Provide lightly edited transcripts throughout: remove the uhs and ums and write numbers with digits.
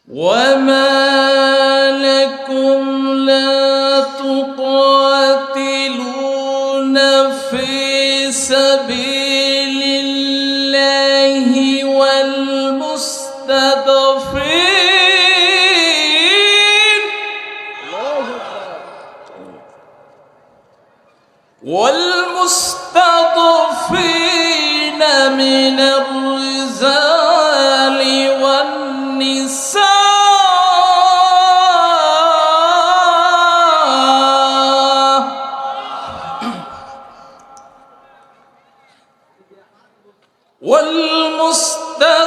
وما لكم لا تقاتلون في سبيل الله والمستضعفين من الرجال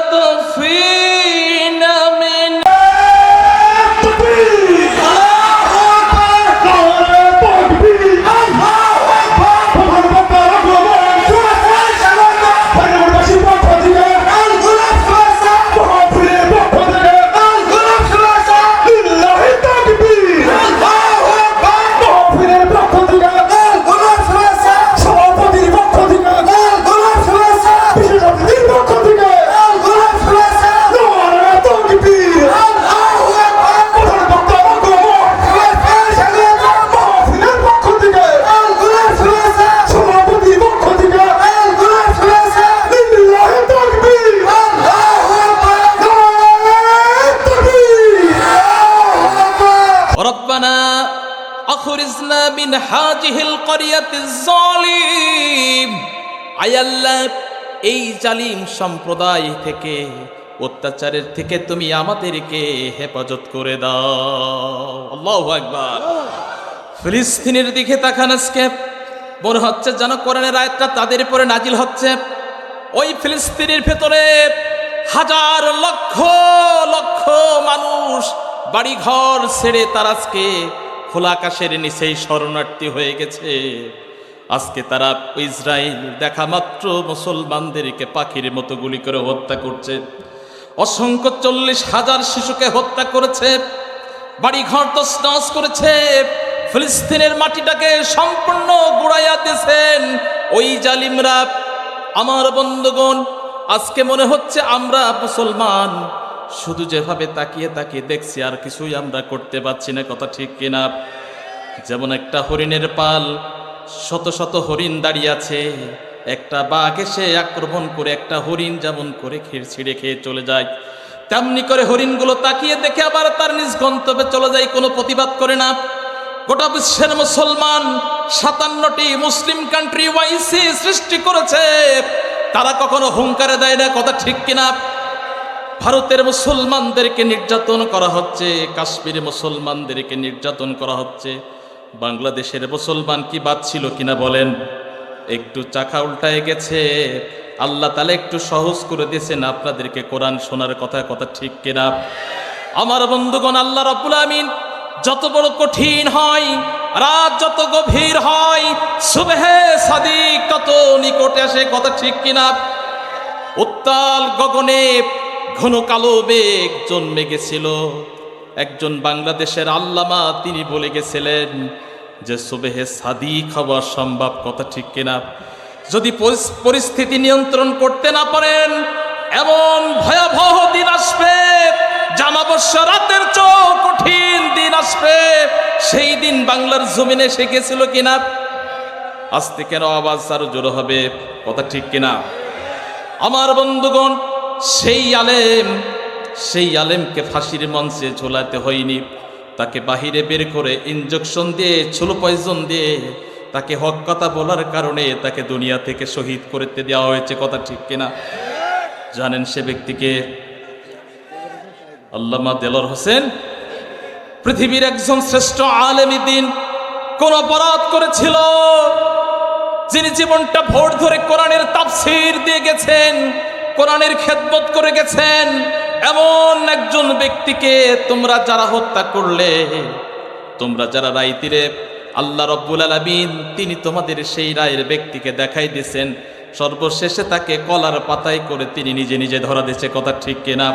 والمستضعفين من ربنا أخرجنا من هذه القرية الظالم আয় আল্লাহ এই জালিম সম্প্রদায় থেকে অত্যাচারের থেকে তুমি আমাদেরকে হেফাজত করে দাও আল্লাহু আকবার ফিলিস্তিনের দিকে তাকান আজকে মনে হচ্ছে যেন কোরআনের আয়াতটা তাদের উপরে নাজিল হচ্ছে ওই ফিলিস্তিনের ভেতরে হাজার লক্ষ লক্ষ মানুষ বাড়িঘর ছেড়ে তার আজকে খোলা আকাশের নিচেই শরণার্থী হয়ে গেছে আজকে তারা ইসরায়েল দেখা মাত্র মুসলমানদেরকে পাখির মতো গুলি করে হত্যা করছে অসংখ্য 40,000 শিশুকে হত্যা করেছে বাড়িঘর তছনছ করেছে ফিলিস্তিনের মাটিটাকে সম্পূর্ণ গুড়াইয়া দিয়েছেন ওই জালিমরা আমার বন্ধুগণ আজকে মনে হচ্ছে আমরা মুসলমান শুধু যেভাবে তাকিয়ে তাকিয়ে দেখছি আর কিছুই আমরা করতে পারছি না কথা ঠিক কিনা যেমন একটা হরিণের পাল শত শত হরিণ দাঁড়িয়ে আছে একটা বাঘ এসে আক্রমণ করে একটা হরিণ যেমন করে ছিঁড়ে খেয়ে চলে যায় তেমনি করে হরিণগুলো তাকিয়ে দেখে আবার তার নিজ গন্তব্যে চলে যায় কোনো প্রতিবাদ করে না গোটা বিশ্বের মুসলমান 57টি মুসলিম কান্ট্রি ওয়াইসি সৃষ্টি করেছে তারা কখনো হুঙ্কারে দেয় না কথা ঠিক কিনা ভারতের মুসলমানদেরকে নির্যাতন করা হচ্ছে কাশ্মীরে মুসলমানদেরকে নির্যাতন করা হচ্ছে বাংলাদেশের মুসলমান কি বাদ ছিল কিনা বলেন একটু চাকা উল্টায় গেছে আল্লাহ তাআলা একটু সহজ করে দিয়েছেন আপনাদেরকে কোরআন শোনার কথা ঠিক কিনা আমার বন্ধুগণ আল্লাহ রাব্বুল আমিন যত বড় কঠিন হয় রাত যত গভীর হয় সুবহে সাদিক তত নিকটে আসে কথা ঠিক কিনা উত্তাল গগনে ঘন কালো মেঘ জন্মে গেছিল একজন বাংলাদেশের আল্লামা তিনি বলে গেছিলেন যে সুবহে সাদিক হওয়া সম্ভব কথা ঠিক কিনা যদি পরিস্থিতি নিয়ন্ত্রণ করতে না পারেন এমন ভয়াবহ দিন আসবে জামাবস্যা রাতের চেয়েও কঠিন দিন আসবে সেই দিন বাংলার জমিনে এসে গেছিল কিনা আস্তে কেন আওয়াজ আরো জোর হবে কথা ঠিক কিনা আমার বন্ধুগণ সেই আলেমকে ফাঁসির মঞ্চে ঝোলাতে হয়নি তাকে বাহিরে বের করে ইনজেকশন দিয়ে ছোলো পয়জন দিয়ে তাকে হক কথা বলার কারণে তাকে দুনিয়া থেকে শহীদ করতে দেওয়া হয়েছে কথা ঠিক কিনা জানেন সে ব্যক্তিকে আল্লামা দেলোয়ার হোসেন পৃথিবীর একজন শ্রেষ্ঠ আলেমী দ্বীন কোন অপরাধ করেছিল যিনি জীবনটা ভোর ধরে কোরআনের তাফসীর দিয়ে গেছেন কোরআনের খেদমত করে গেছেন এমন একজন ব্যক্তিকে তোমরা যারা হত্যা করলে তোমরা যারা রায় দিলে আল্লাহ রাব্বুল আলামিন তিনি তোমাদের সেই রায়ের ব্যক্তিকে দেখাই দিয়েছেন সর্বশেষে তাকে কলার পাতায় করে তিনি নিজে নিজে ধরা দিয়েছে কথা ঠিক কিনা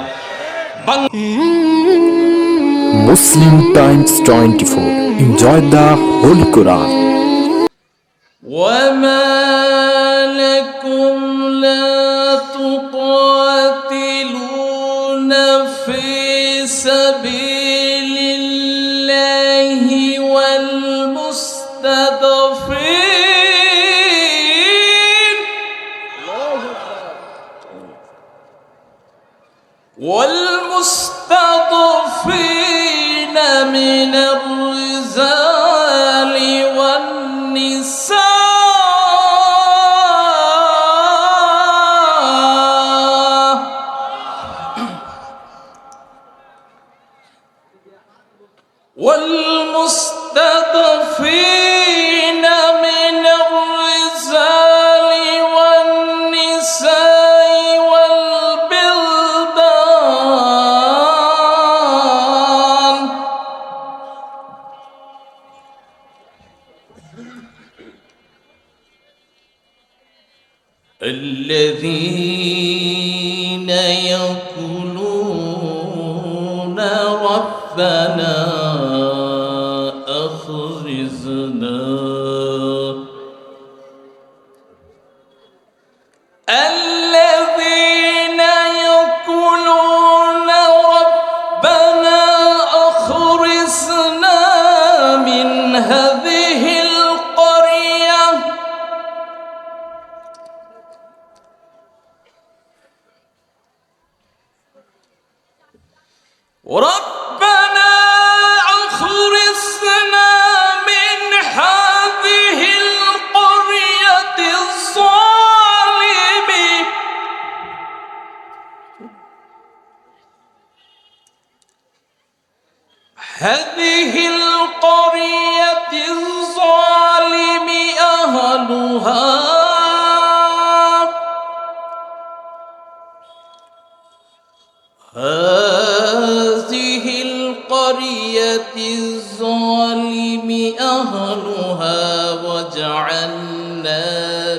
Muslim Times 24 Enjoy the Holy Quran وما لكم لا تقاتلون في سبيل الله والمستضعفين من الرجال والمستضعفين من الرجال والنساء والبلدان الذين يقولون ربنا أخرجنا الذين يقولون ربنا أخرجنا من هذه القرية ربنا أخرجنا من هذه القرية الظالم هذه القرية الظالم أهلها هذه القرية الظالم أهلها وجعلنا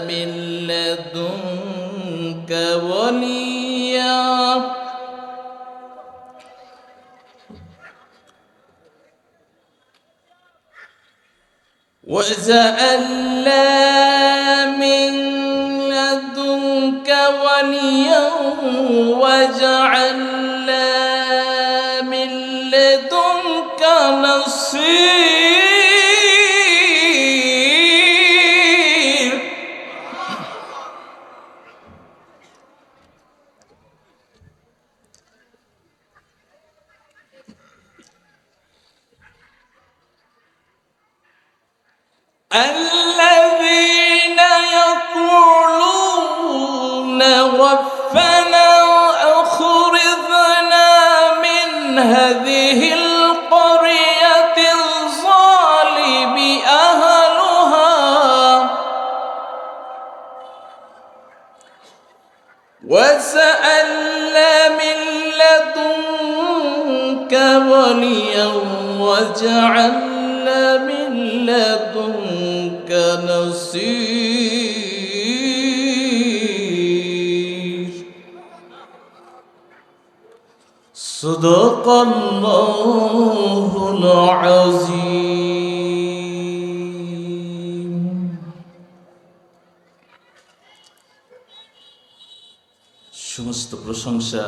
من لدنك وليا وجعلنا من لدنك وليا وجعلنا من لدنك نصير الذين يقولون ربنا أخرجنا من هذه القرية الظالم أهلها وسألنا من لدنك وليا وجعلنا من لدنك نصير صدق الله العظيم সমস্ত প্রশংসা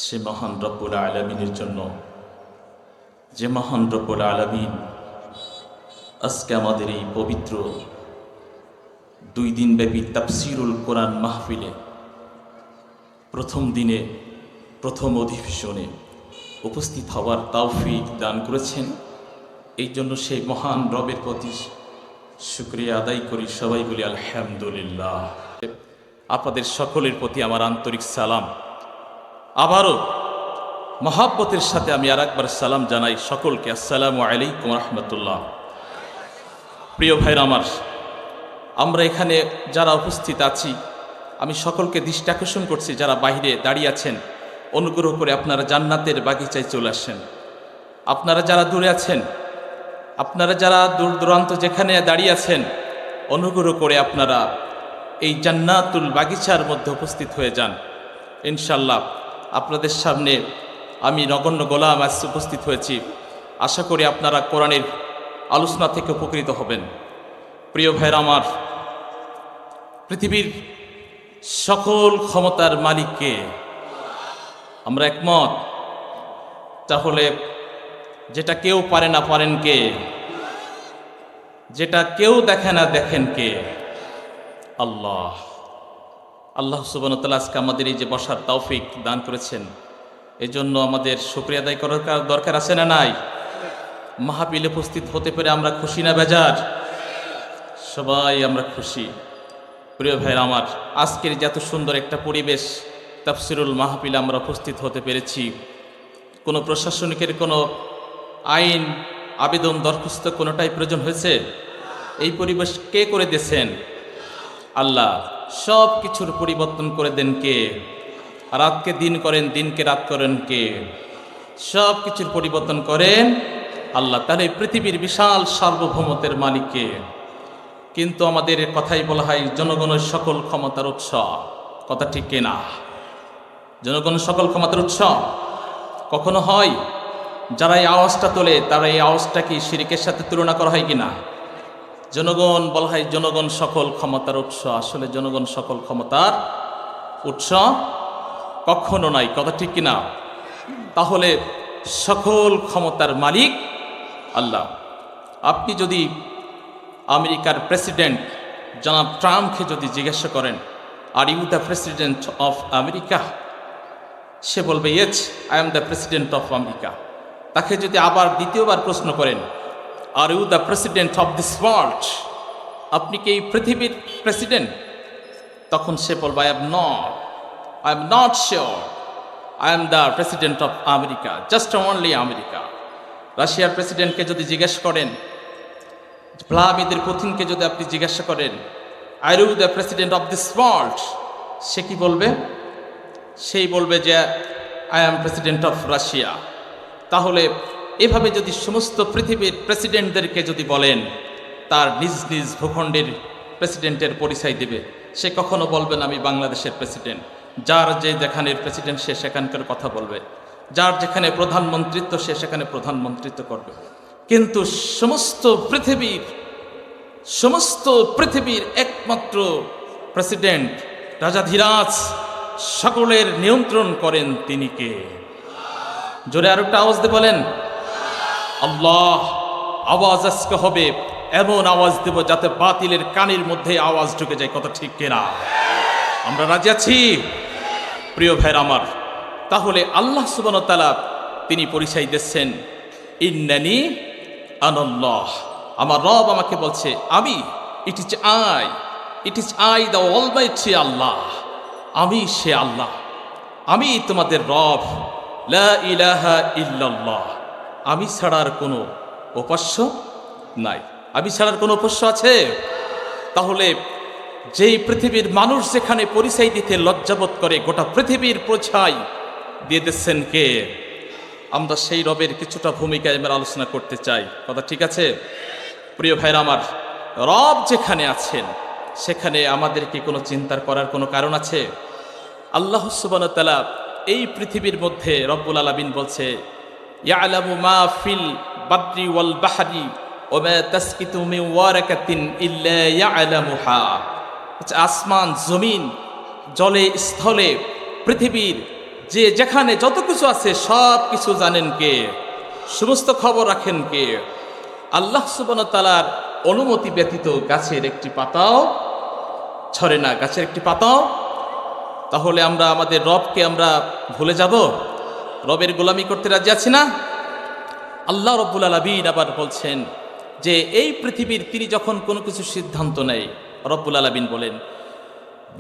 সে মহান রব্বুল আলামিনের জন্য যে মহান রব্বুল আলামিন আজকে আমাদের এই পবিত্র 2 দিনব্যাপী তাফসীরুল কোরআন মাহফিলে প্রথম দিনে প্রথম অধিবেশনে উপস্থিত হওয়ার তৌফিক দান করেছেন। এই জন্য সেই মহান রবের প্রতি শুকরিয়া আদায় করি। সবাই বলি আলহামদুলিল্লাহ। আপনাদের সকলের প্রতি আমার আন্তরিক সালাম। আবারও মহাব্বতের সাথে আমি আরেকবার সালাম জানাই সকলকে। আসসালামু আলাইকুম রাহমাতুল্লাহ। প্রিয় ভাইরা আমার, আমরা এখানে যারা উপস্থিত আছি আমি সকলকে দৃষ্টি আকর্ষণ করছি, যারা বাইরে দাঁড়িয়ে আছেন অনুগ্রহ করে আপনারা জান্নাতের বাগিচায় চলে আসেন। আপনারা যারা দূরে আছেন, আপনারা যারা দূর দূরান্ত যেখানে দাঁড়িয়ে আছেন, অনুগ্রহ করে আপনারা এই জান্নাতুল বাগিচার মধ্যে উপস্থিত হয়ে যান। ইনশাল্লাহ আপনাদের সামনে আমি নগণ্য গোলাম আজ উপস্থিত হয়েছি। আশা করি আপনারা কোরআনের আলোচনা থেকে উপকৃত হবেন। প্রিয় ভাইরা আমার, পৃথিবীর সকল ক্ষমতার মালিককে আমরা একমত। তাহলে যেটা কেউ পারে না পারেন কে? যেটা কেউ দেখে না দেখেন কে? আল্লাহ। আল্লাহ সুবহানাহু ওয়া তাআলা আজকে আমাদের এই যে বসার তৌফিক দান করেছেন, এই জন্য আমাদের শুকরিয়া আদায় করার দরকার আছে না নাই? মাহফিলে উপস্থিত হতে পেরে আমরা খুশি না বেজার? সবাই আমরা খুশি। প্রিয় ভাইরা আমার, আজকের যে এত সুন্দর একটা পরিবেশ, তাফসিরুল মাহফিলে আমরা উপস্থিত হতে পেরেছি, কোনো প্রশাসনিকের কোনো আইন আবেদন দরখাস্ত কোনোটাই প্রয়োজন হয়েছে? এই পরিবেশ কে করে দিয়েছেন? আল্লাহ। সব কিছুর পরিবর্তন করে দেন কে? রাতকে দিন করেন, দিনকে রাত করেন কে? সব কিছুর পরিবর্তন করেন আল্লাহ। তাহলে এই পৃথিবীর বিশাল সার্বভৌমত্বের মালিক কে? কিন্তু আমাদের কথাই বলা হয় জনগণের সকল ক্ষমতার উৎস। কথা ঠিক কিনা? জনগণের সকল ক্ষমতার উৎস কখনো হয়? যারা এই আওয়াজটা তোলে তারা এই আওয়াজটা কি শিরকের সাথে তুলনা করা হয় কিনা? জনগণ বলা হয় জনগণ সকল ক্ষমতার উৎস। আসলে জনগণ সকল ক্ষমতার উৎস কখনো নাই। কথা ঠিক কিনা? তাহলে সকল ক্ষমতার মালিক আল্লাহ। আপনি যদি আমেরিকার প্রেসিডেন্ট জনাব ট্রাম্পকে যদি জিজ্ঞাসা করেন, are you the president of America? সে বলবে yes, I am the president of America. তাকে যদি আবার দ্বিতীয়বার প্রশ্ন করেন, are you the president of this world? আপনি কি এই পৃথিবীর প্রেসিডেন্ট? তখন সে বলবে I am not sure, I am the president of America, just only America. রাশিয়ার প্রেসিডেন্টকে যদি জিজ্ঞাসা করেন, ভ্লাদিমির পুতিনকে যদি আপনি জিজ্ঞাসা করেন, are you the president of this world? সে কি বলবে? সেই বলবে যে I am president of Russia. তাহলে এভাবে যদি সমস্ত পৃথিবীর প্রেসিডেন্টদেরকে যদি বলেন, তার নিজ নিজ ভূখণ্ডের প্রেসিডেন্টের পরিচয় দেবে। সে কখনো বলবে না আমি বাংলাদেশের প্রেসিডেন্ট। যার যে যেখানের প্রেসিডেন্ট সে সেখানকার কথা বলবে, যার যেখানে প্রধানমন্ত্রিত্ব সে সেখানে প্রধানমন্ত্রিত্ব করবে। কিন্তু সমস্ত পৃথিবীর একমাত্র প্রেসিডেন্ট, রাজাধিরাজ, সকলের নিয়ন্ত্রণ করেন তিনি কে? জোরে আর একটা আওয়াজ দিয়ে বলেন আল্লাহ। আওয়াজ আজকে হবে এমন আওয়াজ দেব যাতে বাতিলের কানের মধ্যে আওয়াজ ঢুকে যায়। কথা ঠিক কিনা? আমরা রাজি আছি প্রিয় ভাইরা আমার। তাহলে আল্লাহ সুবহানাহু ওয়া তাআলা তিনি পরিচয় দিচ্ছেন ইন্নানি আনাল্লাহ। আমার রব আমাকে বলছে আমি, it is I the almighty Allah. আমি সে আল্লাহ, আমি তোমাদের রব। লা ইলাহা ইল্লাল্লাহ। আমি ছাড়ার কোনো উপাস্য নাই। আমি ছাড়ার কোনো উপাস্য আছে? তাহলে যেই পৃথিবীর মানুষ যেখানে পরিচয় দিতে লজ্জাবোধ করে, গোটা পৃথিবীর পরিচয় দিয়ে দিচ্ছেন কে? আমরা সেই রবের কিছুটা ভূমিকায় আমরা আলোচনা করতে চাই। কথা ঠিক আছে প্রিয় ভাইরা আমার? রব যেখানে আছেন সেখানে আমাদেরকে কোনো চিন্তার করার কোনো কারণ আছে? আল্লাহ সুবহানাহু ওয়া তাআলা এই পৃথিবীর মধ্যে রব্বুল আলামিন বলছে ইয়ালামু মা ফিল বাদরি ওয়াল বাহরি ওয়া মা তাসকিতু মিন ওয়ারাকাতিন ইল্লা ইয়ালামুহা। আসমান, জমিন, জলে, স্থলে, পৃথিবীর যে যেখানে যত কিছু আছে সব কিছু জানেন কে? সমস্ত খবর রাখেন কে? আল্লাহ সুবহানাহু ওয়া তাআলার অনুমতি ব্যতীত গাছের একটি পাতাও ছড়ে না, গাছের একটি পাতাও। তাহলে আমরা আমাদের রবকে আমরা ভুলে যাব? রবের গোলামি করতে রাজি আছি না? আল্লাহ রব্বুল আলামিন আবার বলছেন যে এই পৃথিবীর তিনি যখন কোনো কিছু সিদ্ধান্ত নেয়, রব্বুল আলামিন বলেন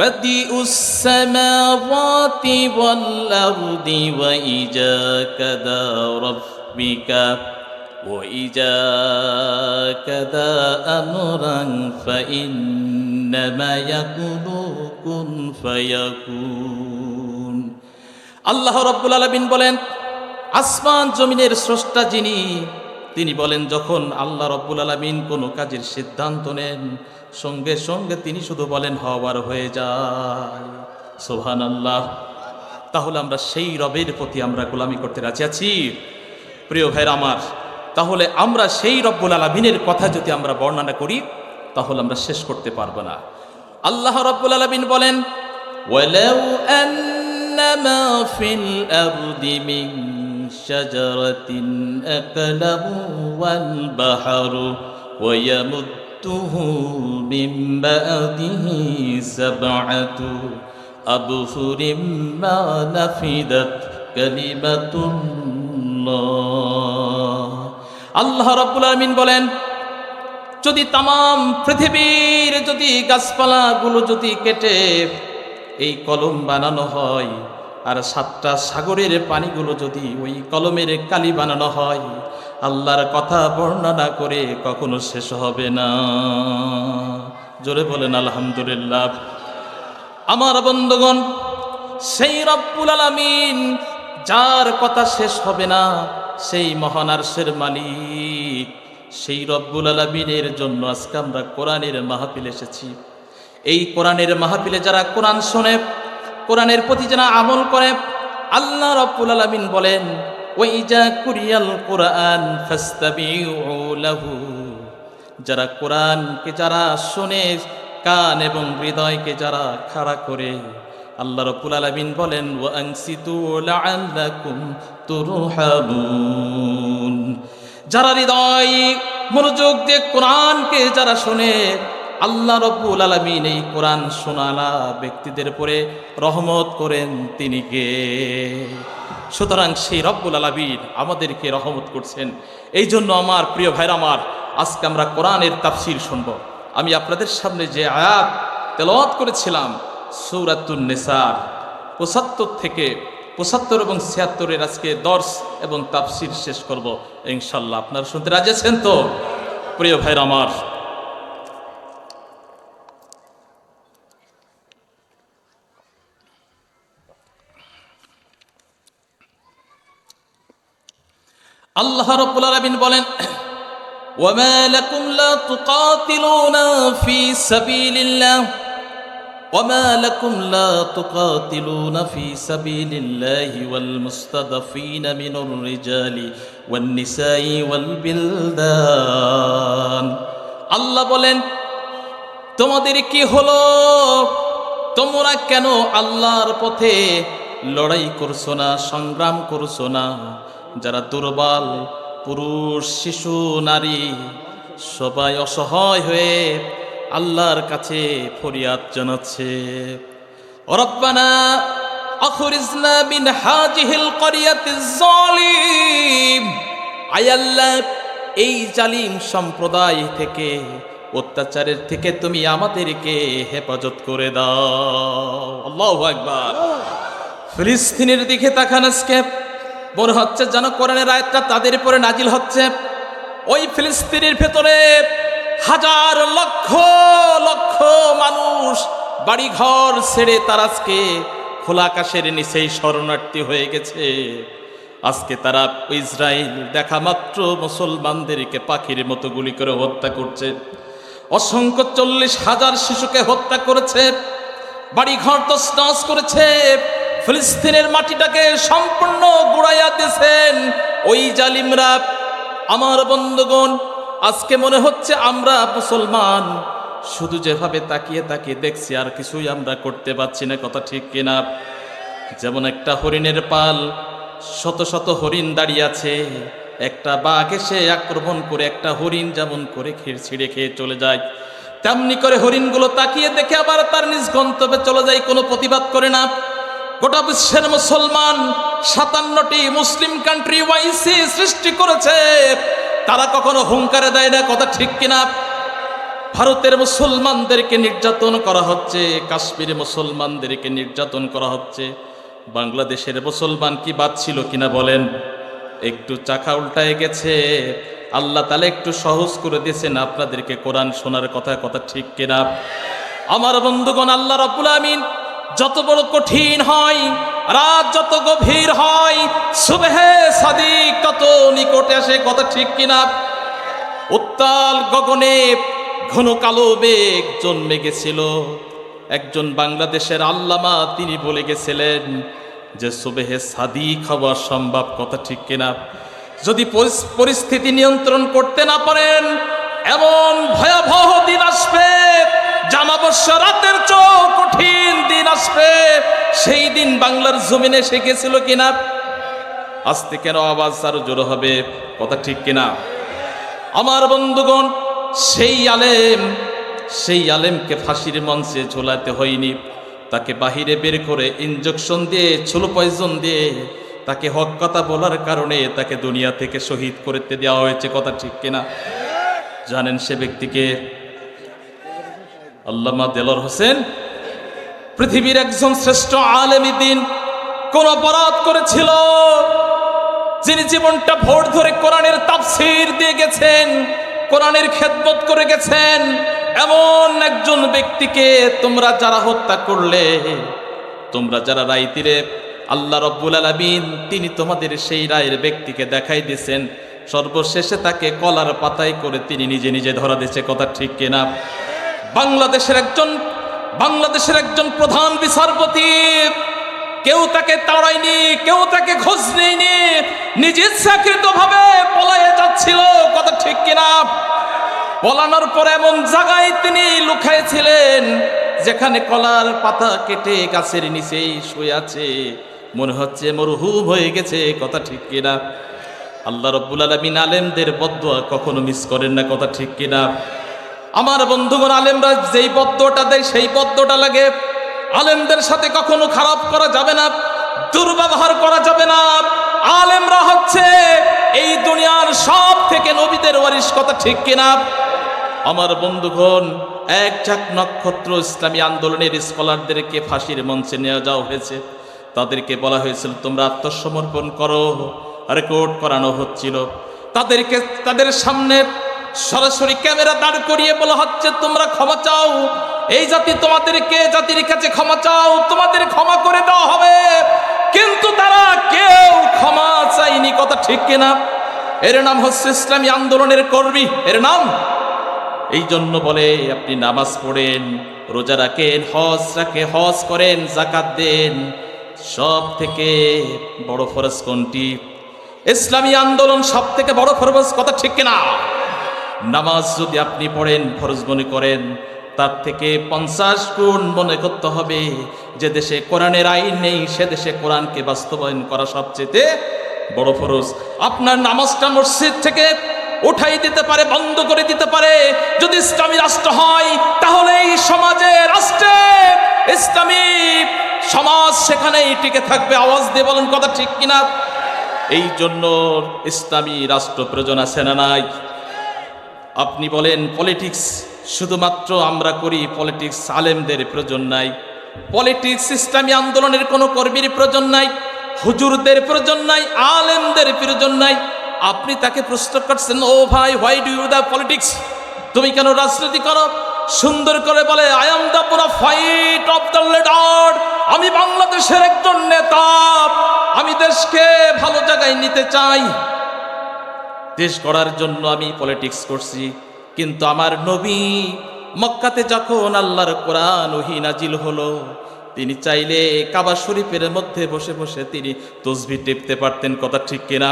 বাদিউস সামাওয়াতি ওয়াল আরদি ওয়া ইজা কাদা রাব্বিকা ওয়া ইজা কাদা আমরান ফাইন্নামা ইয়াকুলু কুন ফায়াকুন। আল্লাহ রব্বুল আলামিন বলেন আসমান জমিনের স্রষ্টা যিনি, তিনি বলেন যখন আল্লাহ রব্বুল আলামিন কোনো কাজের সিদ্ধান্ত নেন সঙ্গে সঙ্গে তিনি শুধু বলেন হওয়ার হয়ে যায়। সুবহানাল্লাহ। তাহলে আমরা সেই রবের প্রতি আমরা গোলামি করতে রাজি আছি প্রিয় ভাইরা আমার। তাহলে আমরা সেই রব্বুল আলামিনের কথা যদি আমরা বর্ণনা করি তাহলে আমরা শেষ করতে পারবো না। আল্লাহ রব্বুল আলামিন বলেন ওয়ালাউ আন্নামা ফিল আরদি মিন শাজারাতিন আকলামু ওয়াল বাহরু ওয়া ইয়ামুদ্দুহু মিন বা'দিহি সাবআতু আবহুরিম মা নাফিদাত কালিমাতুল্লাহ। আল্লাহ রাব্বুল আলামিন বলেন, যদি তামাম পৃথিবীর যদি গাছপালাগুলো যদি কেটে এই কলম বানানো হয়, আর 7টা সাগরের পানিগুলো যদি ওই কলমের কালি বানানো হয়, আল্লাহর কথা বর্ণনা করে কখনো শেষ হবে না। জোরে বলেন আলহামদুলিল্লাহ। আমার বন্ধুগণ, সেই রব্বুল আলামিন যার কথা শেষ হবে না, সেই মহান আরশের মালিক, সেই রব্বুল আলামিনের জন্য আজকে আমরা কোরআনের মাহফিলে এসেছি। এই কোরআনের মাহফিলে যারা কোরআন শোনে, কোরআনের প্রতি যারা আমল করে, আল্লাহ রব্বুল আলামিন বলেন, ওয়াইজা কুরিয়াল কোরআন ফাস্তাবিউ লাহু। যারা কোরআনকে যারা শোনে, কান এবং হৃদয়কে যারা খাড়া করে, আল্লাহ রাব্বুল আলামিন বলেন, ওয়া আনসিতু লাআল্লাকুম তুরহামুন। যারা হৃদয় মনোযোগ দিয়ে কোরআনকে যারা শোনে, আল্লাহ রাব্বুল আলামিন এই কোরআন শোনালা ব্যক্তিদের উপরে রহমত করেন তিনি কে? সুতরাং সেই রব্বুল আলামিন আমাদেরকে রহমত করছেন। এই জন্য আমার প্রিয় ভাইরা আমার, আজকে আমরা কোরআনের তাফসীর শুনব। আমি আপনাদের সামনে যে আয়াত তেলাওয়াত করেছিলাম সূরাতুন নিসার 75 থেকে 75 এবং 76 আজকে দর্স এবং তাফসীর শেষ করব ইনশাআল্লাহ। আপনারা শুনতে রাজি আছেন তো প্রিয় ভাইরা আমার? আল্লাহ রাব্বুল আলামিন বলেন, ওয়ামা লাকুম লা তুকাতিলুনা ফি সাবিলিল্লাহ ওয়ামা লাকুম লা তুকাতিলুনা ফি সাবিলিল্লাহি ওয়াল মুস্তাদাফিনা মিনার রিজালি ওয়ান নিসাই ওয়াল বিলদান। আল্লাহ বলেন, তোমাদের কি হলো? তোমরা কেন আল্লাহর পথে লড়াই করছো না, সংগ্রাম করছো না? যারা দুর্বল, পুরুষ, শিশু, নারী সবাই অসহায় হয়ে আল্লাহর কাছে ফরিয়াদ জানাচ্ছে, রব্বানা আখরিজনা মিন হাযিহিল ক্বরিয়াতিজ যালিম। আয় আল্লাহ, এই জালিম সম্প্রদায় থেকে, অত্যাচারের থেকে তুমি আমাদেরকে হেফাজত করে দাও। আল্লাহু আকবার। ফিলিস্তিনের দিকে তাকান, আজকে মনে হচ্ছে যেন কোরআনের আয়াতটা তাদের উপরে নাজিল হচ্ছে। ওই ফিলিস্তিনের ভেতরে হাজার লক্ষ লক্ষ মানুষ বাড়িঘর ছেড়ে তার আজকে খোলা আকাশের নিচেই শরণার্থী হয়ে গেছে। আজকে তারা ইসরায়েল দেখা মাত্র মুসলমানদেরকে পাখির মতো গুলি করে হত্যা করছে। অসংখ্য 40,000 শিশুকে হত্যা করেছে, বাড়িঘর তছনছ করেছে, ফিলিস্তিনের মাটিটাকে সম্পূর্ণ গুড়াইয়া দিয়েছেন ওই জালিমরা। আমার বন্ধুগণ, আজকে মনে হচ্ছে আমরা মুসলমান শুধু যেভাবে তাকিয়ে তাকিয়ে দেখছি, আর কিছুই আমরা করতে পারছি না। কথা ঠিক কিনা? যেমন একটা হরিণের পাল, শত শত হরিণ দাঁড়িয়ে আছে, একটা বাঘ এসে আক্রমণ করে একটা হরিণ যেমন করে ছিঁড়ে খেয়ে চলে যায়, তেমনি করে হরিণগুলো তাকিয়ে দেখে আবার তার নিজ গন্তব্যে চলে যায়, কোনো প্রতিবাদ করে না। গোটা বিশ্বের মুসলমান 57টি মুসলিম কান্ট্রি ওয়াইসি সৃষ্টি করেছে, তারা কখনো হুঙ্কারে দেয় না। কথা ঠিক কিনা? ভারতের মুসলমানদেরকে নির্যাতন করা হচ্ছে, কাশ্মীরে মুসলমানদেরকে নির্যাতন করা হচ্ছে। বাংলাদেশের মুসলমান কি বাদ ছিল কিনা বলেন? একটু চাকা উল্টায় গেছে, আল্লাহ তাআলা একটু সহজ করে দিয়েছেন আপনাদেরকে কোরআন শোনার কথা। কথা ঠিক কিনা? আমার বন্ধুগণ, আল্লাহ রাব্বুল আমিন যত বড় কঠিন হয়, রাত যত গভীর হয়, সুবহে সাদিক তত নিকটে আসে। কথা ঠিক কিনা? উত্তাল গগনে ঘন কালো মেঘ জন্মে গেছিল। একজন বাংলাদেশের আল্লামা তিনি বলে গেছিলেন যে সুবহে সাদিক হওয়া সম্ভব। কথা ঠিক কিনা? যদি পরিস্থিতি নিয়ন্ত্রণ করতে না পারেন, এমন ভয়াবহ দিন আসবে, জামাবস্যা রাতের চেয়েও কঠিন দিন আসবে। সেই দিন বাংলার জমিনে এসে গেছিল কিনা? আস্তে কেন আওয়াজ আরো জোর হবে, কথা ঠিক কিনা? আমার বন্ধুগণ, সেই আলেমকে ফাঁসির মঞ্চে ঝোলাতে হয়নি, তাকে বাহিরে বের করে ইনজেকশন দিয়ে, ছোলো পয়জন দিয়ে তাকে হক কথা বলার কারণে তাকে দুনিয়া থেকে শহীদ করতে দেওয়া হয়েছে, কথা ঠিক কিনা? জানেন সে ব্যক্তিকে? আল্লামা দেলোয়ার হোসেন, পৃথিবীর একজন শ্রেষ্ঠ আলেমী দ্বীন। কোন অপরাধ করেছিল? যিনি জীবনটা ভোর ধরে কোরআনের তাফসীর দিয়ে গেছেন, কোরআনের খেদমত করে গেছেন, এমন একজন ব্যক্তিকে তোমরা যারা হত্যা করলে, তোমরা যারা রায় তীরে, আল্লাহ রব্বুল আলামিন তিনি তোমাদের সেই রায়ের ব্যক্তিকে দেখাই দিয়েছেন, সর্বশেষে তাকে কলার পাতায় করে তিনি নিজে নিজে ধরা দিয়েছে, কথা ঠিক কিনা? বাংলাদেশের একজন প্রধান বিচারপতি, কেউ তাকে তাড়ায়নি, কেউ তাকে খোঁজ নেয়নি, নিজে ইচ্ছাকৃত ভাবে পলায়ে যাচ্ছিল, কথা ঠিক কিনা? পলানোর পরে এমন জায়গায় তিনি লুকাইছিলেন যেখানে কলার পাতা কেটে গাছের নিচেই শুয়ে আছে, মনে হচ্ছে মরহুম হয়ে গেছে, কথা ঠিক কিনা? আল্লাহ রব্বুল আলামিন আলেমদের বদদুয়া কখনো মিস করেন না, কথা ঠিক কিনা? আমার বন্ধুগণ, আলেমরা যেই বদদুয়াটা দেয় সেই বদদুয়াটা লাগে। আলেমদের সাথে কখনো খারাপ করা যাবে না, দুর্ব্যবহার করা যাবে না। আলেমরা হচ্ছে এই দুনিয়ার সব থেকে নবীদের ওয়ারিস, কথা ঠিক কিনা? আমার বন্ধুগণ, এক ঝাঁক নক্ষত্র ইসলামী আন্দোলনের স্কলারদেরকে ফাঁসির মঞ্চে নিয়ে যাওয়া হয়েছে। তাদেরকে বলা হয়েছিল তোমরা আত্মসমর্পণ করো, রেকর্ড করানো হচ্ছিল। তাদের সামনে সরাসরি ক্যামেরা দাঁড় করিয়ে বলা হচ্ছে তোমরা ক্ষমা চাও, এই জাতি জাতির কাছে ক্ষমা চাও, তোমাদের ক্ষমা করে দেওয়া হবে। কিন্তু তারা কেউ ক্ষমা চাইনি, কথা ঠিক কিনা? এর নাম হচ্ছে ইসলামী আন্দোলনের কর্মী, এর নাম। এই জন্য বলে আপনি নামাজ পড়েন, রোজা রাখেন, হজ করেন, যাকাত দেন, সব থেকে বড় ফরজ কোনটি? ইসলামী আন্দোলন সব থেকে বড় ফরজ, কথা ঠিক কিনা? নামাজ যদি আপনি পড়েন, ফরজ মনে করেন, তার থেকে 50 গুণ মনে করতে হবে যে দেশে কোরআনের আইন নেই সে দেশে কোরআনকে বাস্তবায়ন করা সবচেয়ে বড় ফরজ। আপনার নামাজটা মসজিদ থেকে উঠাই দিতে পারে, বন্ধ করে দিতে পারে। যদি ইসলামী রাষ্ট্র হয় তাহলে এই সমাজে, রাষ্ট্রে ইসলামী সমাজ সেখানেই টিকে থাকবে। আওয়াজ দিয়ে বলেন, কথা ঠিক কিনা? এই জন্য ইসলামী রাষ্ট্র প্রয়োজন আছে না নাই? আপনি বলেন পলিটিক্স শুধুমাত্র আমরা করি, পলিটিক্স আলেমদের প্রয়োজন নাই। পলিটিক্স ইসলামী আন্দোলনের কোনো কর্মীর প্রয়োজন নাই, হুজুরদের প্রয়োজন নাই, আলেমদের প্রয়োজন নাই। আপনি তাকে প্রশ্ন করছেন, ও ভাই, why do you the politics? তুমি কেন রাজনীতি করো? সুন্দর করে বলে, I am the prophet of the leader. আমি বাংলাদেশের একজন নেতা, আমি দেশকে ভালো জায়গায় নিতে চাই, দেশ গড়ার জন্য আমি পলিটিক্স করছি। কিন্তু আমার নবী মক্কাতে যখন আল্লাহর কোরআন ওহী নাজিল হলো, তিনি চাইলে কাবা শরীফের মধ্যে বসে বসে তিনি তসবিহ টেপতে পারতেন, কথা ঠিক কিনা?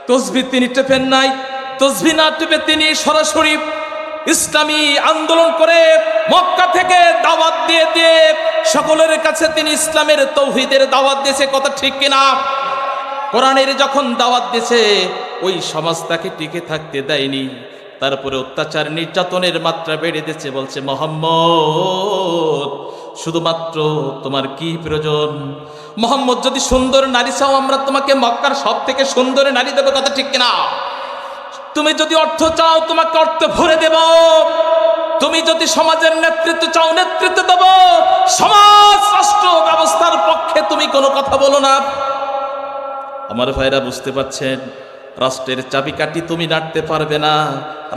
তসবিহ তিনি টেপেন নাই। তসবিহ না টেপে তিনি সরাসরি ইসলামী আন্দোলন করে মক্কা থেকে দাওয়াত দিয়ে দিয়ে সকলের কাছে তিনি ইসলামের তৌহিদের দাওয়াত দিয়েছে, কথা ঠিক কিনা? কোরআনের যখন দাওয়াত দিয়েছে ওই সমাজ তাকে টিকে থাকতে দেয়নি। তারপরে অত্যাচার নির্যাতনের মাত্রা বেড়ে দিয়েছে। বলছে, মুহাম্মদ শুধুমাত্র তোমার কি প্রয়োজন? মুহাম্মদ যদি সুন্দর নারী চাও, আমরা তোমাকে মক্কার সব থেকে সুন্দর নারী দেবো, কথা ঠিক কিনা? তুমি যদি অর্থ চাও, তোমাকে অর্থ ভরে দেব। তুমি যদি সমাজের নেতৃত্ব চাও, নেতৃত্ব দেব। সমাজ রাষ্ট্র ব্যবস্থার পক্ষে তুমি কোনো কথা বলো না। আমার ভাইরা বুঝতে পারছেন, রাষ্ট্রের চাবিকাঠি তুমি নাড়তে পারবে না।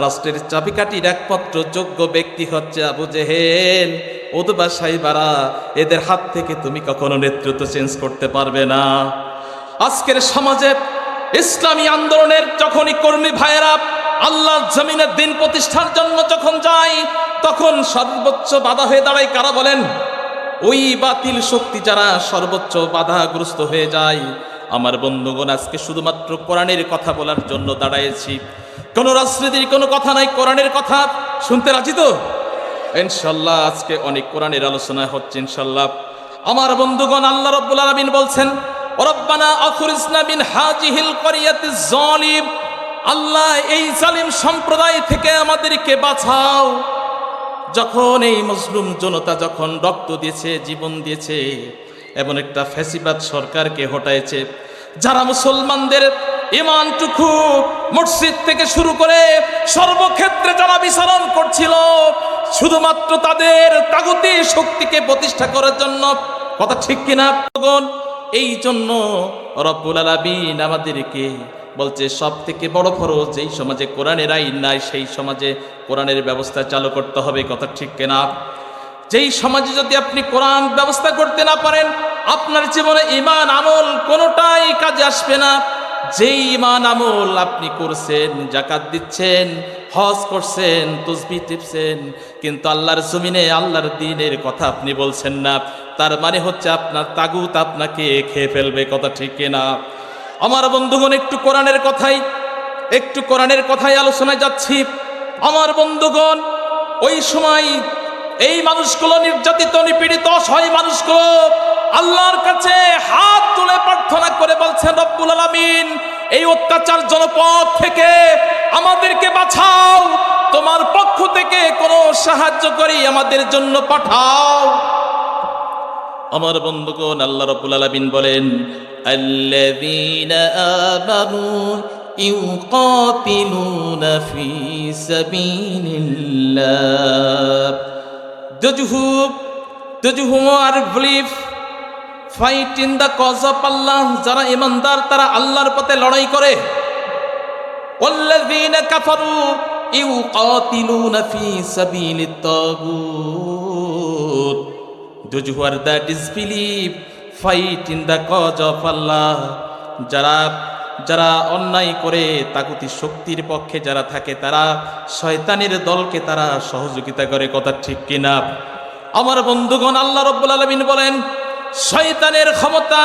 রাষ্ট্রের চাবিকাঠির একমাত্র যোগ্য ব্যক্তি হচ্ছে আবু জেহেল, উতবা, সাইবারা। এদের হাত থেকে তুমি কখনো নেতৃত্ব চেঞ্জ করতে পারবে না। আজকের সমাজে ইসলামী আন্দোলনের যখনই কর্মী ভাইয়েরা আল্লাহর জমিনের দিন প্রতিষ্ঠার জন্য যখন যায়, তখন সর্বোচ্চ বাধা হয়ে দাঁড়ায় কারা বলেন? ওই বাতিল শক্তি যারা সর্বোচ্চ বাধাগ্রস্ত হয়ে যায়। আমার বন্ধুগণ, আজকে শুধুমাত্র কোরআনের কথা বলার জন্য দাঁড়াইছি, কোনো রাজনীতির কোনো কথা নাই, কোরআনের কথা শুনতে রাজি তো? ইনশাল্লাহ আজকে অনেক কোরআনের আলোচনা হচ্ছে ইনশাল্লাহ। আমার বন্ধুগণ, আল্লাহ রাব্বুল আলামিন বলছেন, রব্বানা আখরিজনা মিন হাযিহিল ক্বরিয়াতিজ যালিম, আল্লাহ এই জালিম সম্প্রদায় থেকে আমাদেরকে বাঁচাও। যখন এই মুসলিম জনতা যখন রক্ত দিয়েছে, জীবন দিয়েছে, এমন একটা ফ্যাসিবাদ সরকারকে হটাইছে, যারা মুসলমানদের ঈমানটুকু মসজিদ থেকে শুরু করে সর্বক্ষেত্রে যারা বিচরণ করছিল শুধুমাত্র তাদের তাগুতি শক্তিকে প্রতিষ্ঠা করার জন্য, কথা ঠিক কিনা? এই জন্য রব্বুল আলামিন আমাদেরকে বলছে সব থেকে বড় ফরজ, যেই সমাজে কোরআনের আইন নাই সেই সমাজে কোরআনের ব্যবস্থা চালু করতে হবে, কথা ঠিক কিনা? যেই সমাজে যদি আপনি কোরআন ব্যবস্থা করতে না পারেন, আপনার জীবনে ঈমান আমল কোনোটাই কাজে আসবে না। যেই ঈমান আমল আপনি করছেন, যাকাত দিচ্ছেন, হজ করছেন, তাসবিহ টিপছেন, কিন্তু আল্লাহর জমিনে আল্লাহর দ্বীনের কথা আপনি বলছেন না, তার মানে হচ্ছে আপনার তাগুত আপনাকে খেয়ে ফেলবে, কথা ঠিক কিনা? আমার বন্ধুগণ, একটু কোরআনের কথাই আলোচনায় যাচ্ছি। আমার বন্ধুগণ, ওই সময় এই মানুষগুলো নির্যাতিত, নিপীড়িত, অসহায় মানুষগুলো আল্লাহর কাছে হাত তুলে প্রার্থনা করে বলছেন, রব্বুল আলামিন এই অত্যাচার জনপদ থেকে আমাদেরকে বাঁচাও, তোমার পক্ষ থেকে কোনো সাহায্যকারী আমাদের জন্য পাঠাও। আমার বন্ধুগণ, আল্লাহ রাব্বুল আলামিন বলেন, আল্লাযীনা আমানু ইউকাতিলুনা ফি সাবিলিল্লাহ, those who are believe fight in the cause of Allah, যারা ঈমানদার তারা আল্লাহর পথে লড়াই করে। ওয়াল্লাযীনা কাফারু ইউকাতিলুনা ফি সাবিলিত তাগুত, those who are that disbelieve fight in the cause of Allah, যারা অন্যায় করে তাগুতি শক্তির পক্ষে যারা থাকে তারা শয়তানের দলকে তারা সহযোগিতা করে, কথা ঠিক কিনা? আমার বন্ধুগণ, আল্লাহ রাব্বুল আলামিন বলেন, শয়তানের ক্ষমতা,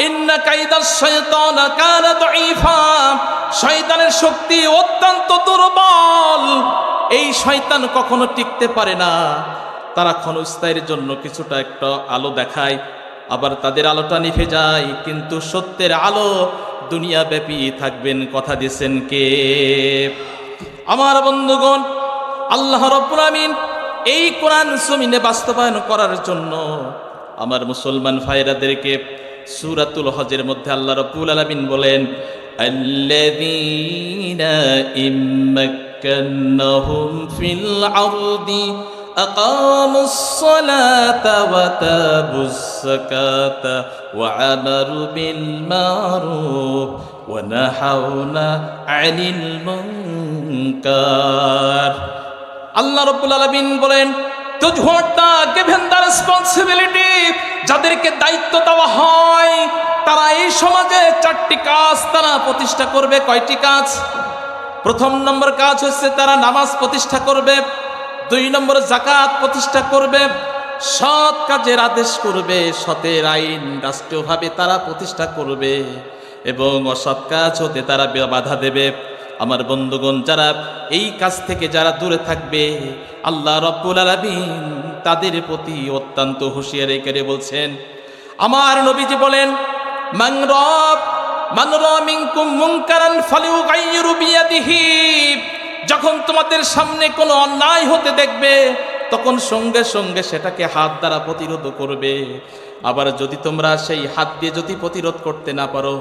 ইন্না কাইদাশ শাইতানা কানা দাঈফা, শয়তানের শক্তি অত্যন্ত দুর্বল। এই শয়তান কখনো টিকতে পারে না, তারা ক্ষণস্থায়ীর জন্য কিছুটা একটা আলো দেখায়, আবার তাদের আলোটা নিভে যায়, কিন্তু সত্যের আলো দুনিয়াব্যাপী থাকবেন, কথা দিয়েছেন কে? আমার বন্ধুগণ, আল্লাহ রাব্বুল আমিন এই কোরআন জমিনে বাস্তবায়ন করার জন্য আমার মুসলমান ভাইরাদেরকে সূরাতুল হজের মধ্যে আল্লাহ রাব্বুল আলামিন বলেন, আল্লাযীনা ইম্মাক্কানাহুম ফিল আরদি আকামুস সালাতা ওয়া তাবুস যাকাতা ওয়া আমারু বিল মারুফ ওয়া নাহাউনা আনিল মুনকার। আল্লাহ রাব্বুল আলামিন বলেন, those who are given the responsibility, যাদেরকে দায়িত্ব দেওয়া হয় তারা এই সমাজে চারটি কাজ তারা প্রতিষ্ঠা করবে। কয়টি কাজ? প্রথম নম্বর কাজ হচ্ছে তারা নামাজ প্রতিষ্ঠা করবে, 2 নম্বর যাকাত প্রতিষ্ঠা করবে, সৎ কাজের আদেশ করবে, সতের আইন রাষ্ট্রীয়ভাবে তারা প্রতিষ্ঠা করবে এবং অসৎ কাজ হতে তারা বাধা দেবে। আমার বন্ধুগণ, যারা এই কাজ থেকে যারা দূরে থাকবে, আল্লাহ রাব্বুল আলামিন তাদের প্রতি অত্যন্ত হুঁশিয়ারি করে বলছেন। আমার নবীজি বলেন, মান রা মিনকুম মুনকারান ফালিয়ুগাইয়িরু বিয়াদিহি, যখন তোমাদের সামনে কোনো অন্যায় হতে দেখবে তখন সঙ্গে সঙ্গে সেটাকে হাত দ্বারা প্রতিরোধ করবে। আবার যদি তোমরা সেই হাত দিয়ে যদি প্রতিরোধ করতে না পারো,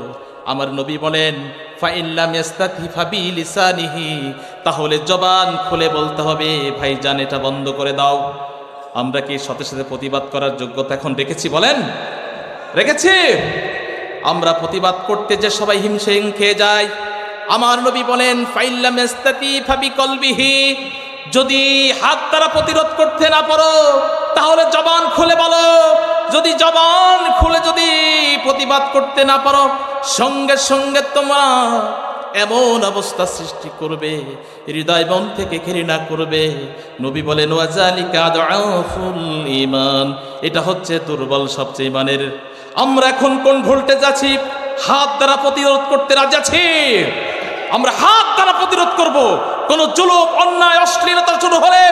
আমার নবী বলেন, ফাইল্লাম ইয়াস্তাতি ফাবিলিসানিহি, তাহলে জবান খুলে বলতে হবে, ভাইজান এটা বন্ধ করে দাও। আমরা কি সাথে সাথে প্রতিবাদ করার যোগ্যতা এখন রেখেছি? বলেন, রেখেছি? আমরা প্রতিবাদ করতে যে সবাই হিমশিম খেয়ে যায়। আমার নবী বলেন, ফাইল্লাম ইয়াস্তাতি ফাবিকলবিহি, যদি হাত দ্বারা প্রতিরোধ করতে না পারো তাহলে জবান খুলে বলো। যদি জবান খুলে যদি প্রতিবাদ করতে না পারো, সঙ্গে সঙ্গে তোমরা এমন অবস্থা সৃষ্টি করবে, হৃদয় মন থেকে ঘৃণা করবে। নবী বলেন, ওয়াজালিকা আদআফুল ঈমান, এটা হচ্ছে দুর্বল সবচেয়ে ঈমানের। আমরা এখন কোন ভোল্টেজ আছি? হাত দ্বারা প্রতিরোধ করতে রাজি আছি? আমরা হাত দ্বারা প্রতিরোধ করব। কোন জুলুম, অন্যায়, অশ্লীলতা শুরু হলে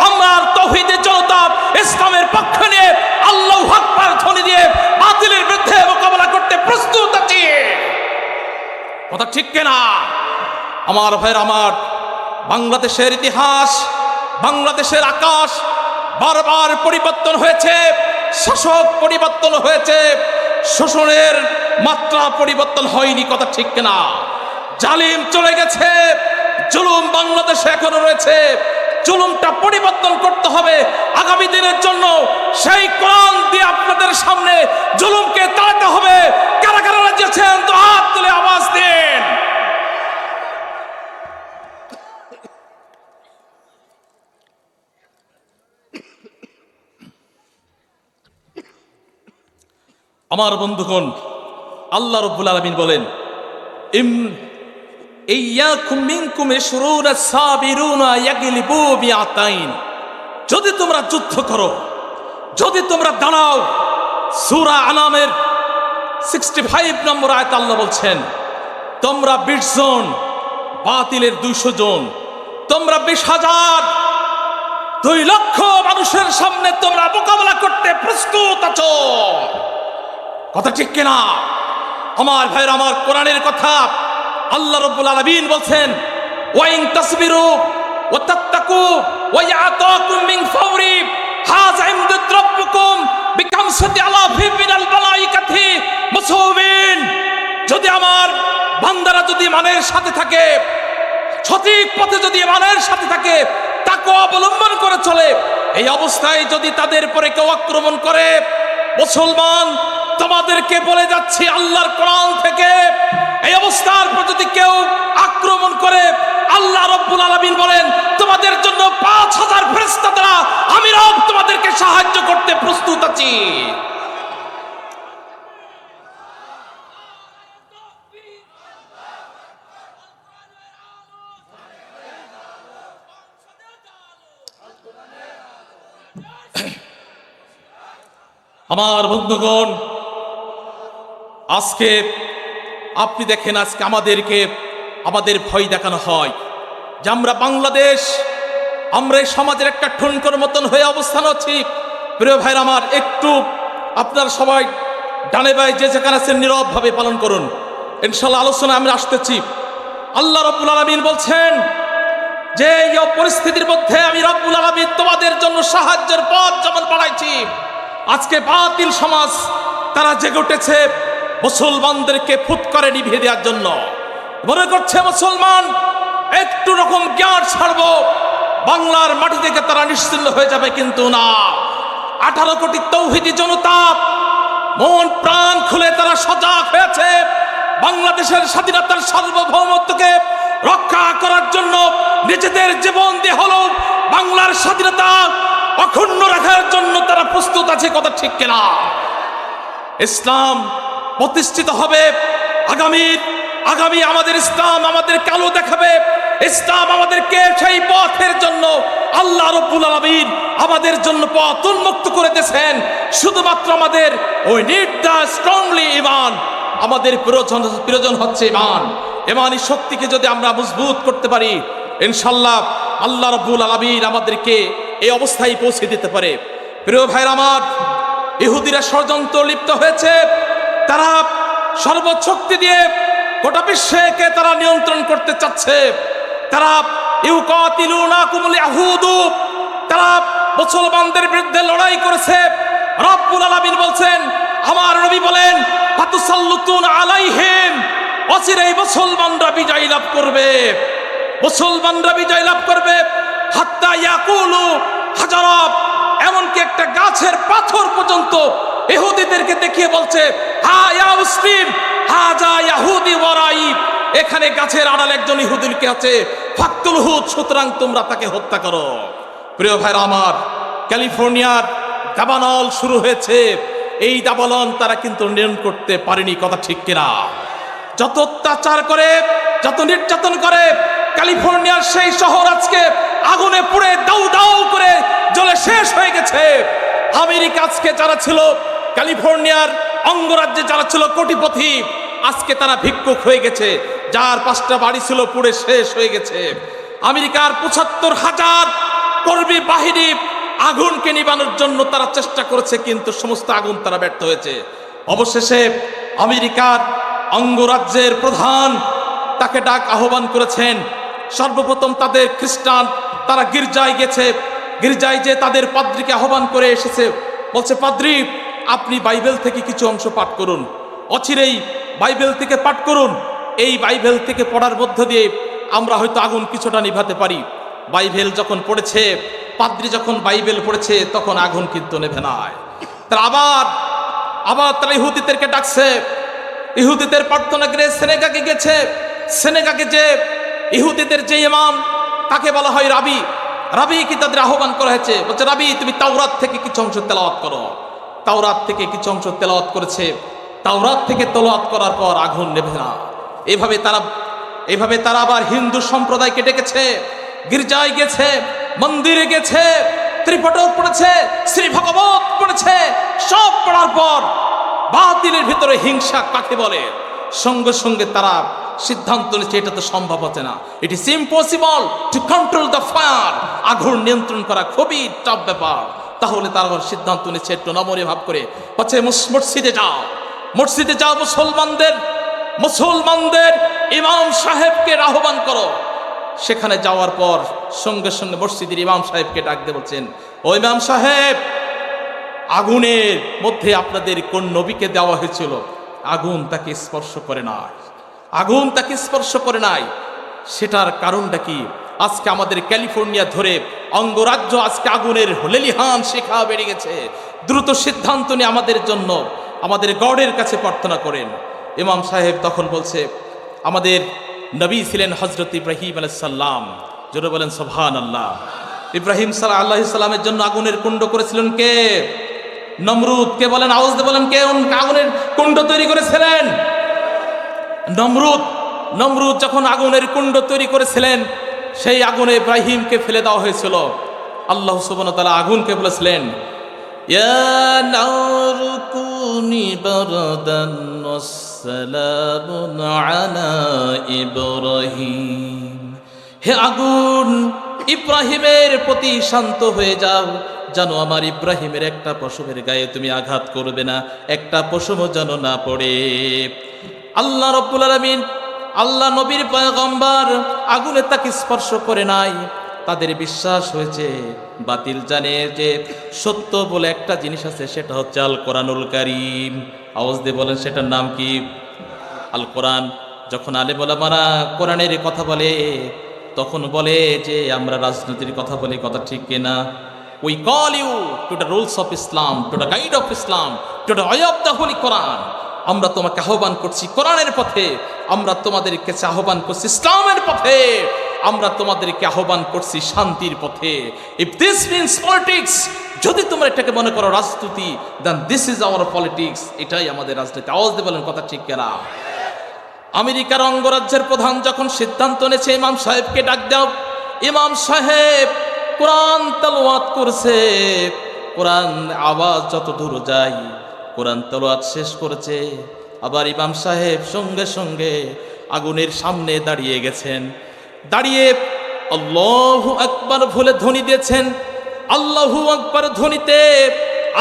আমরা তাওহীদের জনতা ইসলামের পক্ষ নিয়ে আল্লাহু আকবার ধ্বনি দিয়ে বাতিলের বিরুদ্ধে মোকাবেলা করতে প্রস্তুত আছি। কথা ঠিক কিনা আমার ভাইরা? আমার বাংলাদেশের ইতিহাস, বাংলাদেশের আকাশ বারবার পরিবর্তন হয়েছে, শাসক পরিবর্তন হয়েছে, শোষণের মাত্রা পরিবর্তন হয়নি। কথা ঠিক কিনা? জালিম চলে গেছে, জুলুম বাংলাদেশে এখনো রয়েছে। জুলুমটা পরিবর্তন করতে হবে আগামী দিনের জন্য। সেই কোরআন দিয়ে আপনাদের সামনে জুলুমকে তাড়াতে হবে। কারা কারা রাজি আছেন তো হাত তুলে আওয়াজ দিন। আমার বন্ধুগণ, আল্লাহ রাব্বুল আলামিন বলেন, ইয়াকুম মিনকুম 20 সাবিরুনা ইয়াগলিবু বিআতাইন। যদি তোমরা যুদ্ধ করো, যদি তোমরা দাঁড়াও, সূরা আনামের 65 নম্বর আয়াতে আল্লাহ বলছেন, তোমরা 20 জন, বাতিলের 200 জন, তোমরা 20,000, 2 লক্ষ মানুষের সামনে তোমরা মোকাবেলা করতে প্রস্তুত আছো। কথা ঠিক কিনা আমার ভাইরা? আমার কোরআনের কথা আল্লাহ রাব্বুল আলামিন বলছেন, ওয়াইন তাসবিরু ওয়া তাত্তাকু ওয়া ইয়াতাকুম মিন ফাওরি হাযা ইমদাদ রাব্বুকুম বিকামসাতি আলাফি মিনাল মালাইকাতি মুসউবিন। যদি আমার বান্দারা যদি ইমানের সাথে থাকে, সঠিক পথে যদি ইমানের সাথে থাকে, তাকওয়া অবলম্বন করে চলে, এই অবস্থায় যদি তাদের উপরে কেউ আক্রমণ করে, মুসলমান তোমাদেরকে বলে যাচ্ছি আল্লাহর কোরআন থেকে, এই অবস্থার পর যদি কেউ আক্রমণ করে, আল্লাহ রাব্বুল আলামিন বলেন, তোমাদের জন্য 5,000 ফেরেশতা দ্বারা আমি রব তোমাদেরকে সাহায্য করতে প্রস্তুত আছি। আমার বন্ধুগণ, আজকে আপনি দেখেন, আজকে আমাদের ভয় দেখানো হয় যে আমরা বাংলাদেশ, আমরা এই সমাজের একটা ঠুনকোর মতন হয়ে অবস্থান আছি। প্রিয় ভাইরা আমার, একটু আপনারা সবাই ডানে বাই যে যেখানে আছেন নীরবভাবে পালন করুন। ইনশাআল্লাহ আলোচনায় আমরা আসতেছি। আল্লাহ রাব্বুল আলামিন বলছেন যে এই পরিস্থিতির মধ্যে আমি রাব্বুল আলামিন তোমাদের জন্য সাহায্যের পথ যেমন বাড়াইছি, আজকে বাতিল সমাজ তারা জেগে উঠেছে মুসলমানদেরকে ফুৎ করে নিভিয়ে দেওয়ার জন্য। মনে করছে মুসলমান একটু রকম জ্ঞান ছাড়বো, বাংলার মাটি থেকে তারা নিশ্চিন্ন হয়ে যাবে, কিন্তু না। 18 কোটি তৌহিদি জনতা মন প্রাণ খুলে তারা সজাগ হয়েছে বাংলাদেশের স্বাধীনতার সার্বভৌমত্বকে রক্ষা করার জন্য। নিজেদের জীবন দিয়ে হলো বাংলার স্বাধীনতা অক্ষুণ্ণ রাখার জন্য তারা প্রস্তুত আছে। কথা ঠিক কিনা? ইসলাম প্রতিষ্ঠিত হবে। আগামী আমাদের ইসলাম আমাদেরকে আলো দেখাবে। ইসলাম আমাদেরকে সেই পথের জন্য আল্লাহ রাব্বুল আলামিন আমাদের জন্য পথ উন্মুক্ত করে দিয়েছেন। শুধুমাত্র আমাদের ওই নিড দ্য স্ট্রংলি ঈমান, আমাদের প্রয়োজন হচ্ছে ঈমান। ঈমানি শক্তিকে যদি আমরা মজবুত করতে পারি, ইনশাআল্লাহ আল্লাহ রাব্বুল আলামিন আমাদেরকে এই অবস্থায় পৌঁছে দিতে পারে। প্রিয় ভাইরা আমার, ইহুদিরা ষড়যন্ত্র লিপ্ত হয়েছে। তারা সর্বশক্তি দিয়ে গোটা বিশ্বকে তারা নিয়ন্ত্রণ করতে চাচ্ছে। তারা ইউকাতিলুনাকুমুল ইয়াহুদু, তারা মুসলমানদের বিরুদ্ধে লড়াই করেছে। রব্বুল আলামিন বলছেন, আমার নবী বলেন, ফাতুসাল্লুতুন আলাইহিম, অচিরেই মুসলমানরা বিজয় লাভ করবে, মুসলমানরা বিজয় লাভ করবে। হাত্তা ইয়াকুলু হাজারাত, এমনকি একটা গাছের পাথর পর্যন্ত ইহুদিদেরকে দেখিয়ে বলছে, হা ইয়া মুসলিম হাজা ইয়াহুদি ওয়ারাই, এখানে গাছের আড়াল একজন ইহুদিকে আছে, ফাকতুলহু, সুতরাং তোমরা তাকে হত্যা করো। প্রিয় ভাইরা আমার, ক্যালিফোর্নিয়ার দাবানল শুরু হয়েছে। এই দাবানল তারা কিন্তু নিয়ন্ত্রণ করতে পারেনি। কথা ঠিক কিনা? যত অত্যাচার করে, যত নির্যাতন করে, ক্যালিফোর্নিয়ার সেই শহর আজকে আগুনে পুড়ে দাউ দাউ করে জ্বলে শেষ হয়ে গেছে। আমেরিকা আজকে যারা ছিল, ক্যালিফোর্নিয়ার অঙ্গরাজ্যে যারা ছিল কোটিপতি, আজকে তারা ভিক্ষুক হয়ে গেছে। যার 5টা বাড়ি ছিল পুড়ে শেষ হয়ে গেছে। আমেরিকার 75,000 কর্মী বাহিনী আগুনকে নিবানোর জন্য তারা চেষ্টা করেছে, কিন্তু সমস্ত আগুন তারা ব্যর্থ হয়েছে। অবশেষে আমেরিকার অঙ্গরাজ্যের প্রধান তাকে ডাক আহ্বান করেছেন। সর্বপ্রথম তাদের খ্রিস্টান তারা গির্জায় গেছে, গির্জায় যে তাদের পাদ্রীকে আহ্বান করে এসেছে, বলছে পাদ্রী আপনি বাইবেল থেকে কিছু অংশ পাঠ করুন, অচিরেই বাইবেল থেকে পাঠ করুন, এই বাইবেল থেকে পড়ার মধ্য দিয়ে আমরা হয়তো আগুন কিছুটা নিভাতে পারি। বাইবেল যখন পড়েছে, পাদ্রী যখন বাইবেল পড়েছে, তখন আগুন কিন্তু নেভে নাই। তারা আবার তারা ইহুদিদেরকে ডাকছে, ইহুদিদের প্রার্থনা করে সেনেগাকে গেছে। সেনেগাকে যে ইহুদিদের যে ইমাম, তাকে বলা হয় রাবি, রাবি কি তাদের আহ্বান করা হয়েছে, বলছে রাবি তুমি তাওরাত থেকে কিছু অংশ তেলাওয়াত করো। তাওরাত থেকে কিছু অংশ তেলাওয়াত করেছে। তাওরাত থেকে তেলাওয়াত করার পর আগুন নেভে না। এভাবে তারা আবার হিন্দু সম্প্রদায়কে ডেকেছে, গির্জায় গেছে, মন্দিরে গেছে, ত্রিপটক পড়েছে, শ্রী ভগবত পড়েছে। সব পড়ার পর বাতিলের ভিতরে হিংসা কাকে বলে, সঙ্গে সঙ্গে তারা সিদ্ধান্ত নিচ্ছে এটা তো সম্ভব হচ্ছে না। It is impossible to control the fire. আগুন নিয়ন্ত্রণ করা খুবই টাফ ব্যাপার। তাহলে তারা সিদ্ধান্ত নিচ্ছে একটু নমনীয় ভাব করে, হচ্ছে মসজিদে যাও, মসজিদে যাও, মুসলমানদের ইমাম সাহেবকে আহ্বান করো। সেখানে যাওয়ার পর সঙ্গে সঙ্গে মসজিদের ইমাম সাহেবকে ডাক দিয়ে বলছেন, ও ইমাম সাহেব, আগুনের মধ্যে আপনাদের কোন নবীকে দেওয়া হয়েছিল? আগুন তাকে স্পর্শ করে নাই, আগুন তাকে স্পর্শ করে নাই। সেটার কারণটা কি? আজকে আমাদের ক্যালিফোর্নিয়া ধরে অঙ্গরাজ্য আজকে আগুনের লেলিহান শিখা বেড়ে গেছে। দ্রুত সিদ্ধান্ত নিয়ে আমাদের জন্য আমাদের গডের কাছে প্রার্থনা করেন। ইমাম সাহেব তখন বলছে, আমাদের নবী ছিলেন হজরত ইব্রাহিম আলাইহিস সালাম। জোরে বলেন সুবহানাল্লাহ। ইব্রাহিম আলাইহিস সালামের জন্য আগুনের কুণ্ড করেছিলেন কে? নমরুদ। কে বলেন আওয়াজ দিয়ে বলেন, কে আগুনের কুণ্ড তৈরি করেছিলেন? নমরুদ যখন আগুনের কুণ্ড তৈরি করেছিলেন, সেই আগুনে ইব্রাহিমকে ফেলে দেওয়া হয়েছিল। আল্লাহ সুবহানাহু ওয়া তাআলা আগুনকে বলেছিলেন, ইয়া নারু কুনি বারদান ওয়াসসালামুন আলা ইব্রাহিম। হে আগুন, ইব্রাহিমের প্রতি শান্ত হয়ে যাও, জানো আমার ইব্রাহিমের একটা পশমের গায়ে তুমি আঘাত করবে না, একটা পশমও যেন না পড়ে। আল্লাহ রাব্বুল আলামিন, আল্লাহ নবীর পয়গম্বর আগুনে তাকে স্পর্শ করে নাই। তাদের বিশ্বাস হয়েছে, বাতিল জানে যে সত্য বলে একটা জিনিস আছে, সেটা হচ্ছে আল কোরআনুল কারীম। আওয়াজ দিয়ে বলেন সেটার নাম কি? আল কোরআন। যখন আলেম ওলামারা কোরআনের কথা বলে, তখন বলে যে আমরা রাজনীতির কথা বলি, কথা ঠিক কিনা? We call you to the rules of Islam, to the guide of Islam, to the way of the holy Quran. আমরা তোমাকে আহ্বান করছি কোরআনের পথে, আমরা তোমাদেরকে কাছে আহ্বান করছি ইসলামের পথে, আমরা তোমাদেরকে আহ্বান করছি শান্তির পথে। ইফ দিস মিনস পলিটিক্স, যদি তোমরা এটাকে মনে করো রাজনীতি, দেন দিস ইজ আওয়ার পলিটিক্স, এটাই আমাদের রাজনীতি। আওয়াজ দিয়ে বলেন কথা ঠিক কিনা? আমেরিকার অঙ্গরাজ্যের প্রধান যখন সিদ্ধান্ত নিয়েছে ইমাম সাহেবকে ডাক দাও, ইমাম সাহেব কোরআন তেলাওয়াত করছে। কোরআন আওয়াজ যত দূর যায়, কোরআন তেলাওয়াত শেষ করেছে। আবার ইমাম সাহেব সঙ্গে সঙ্গে আগুনের সামনে দাঁড়িয়ে গেছেন। দাঁড়িয়ে আল্লাহু আকবার বলে ধ্বনি দিয়েছেন। আল্লাহু আকবার ধ্বনিতে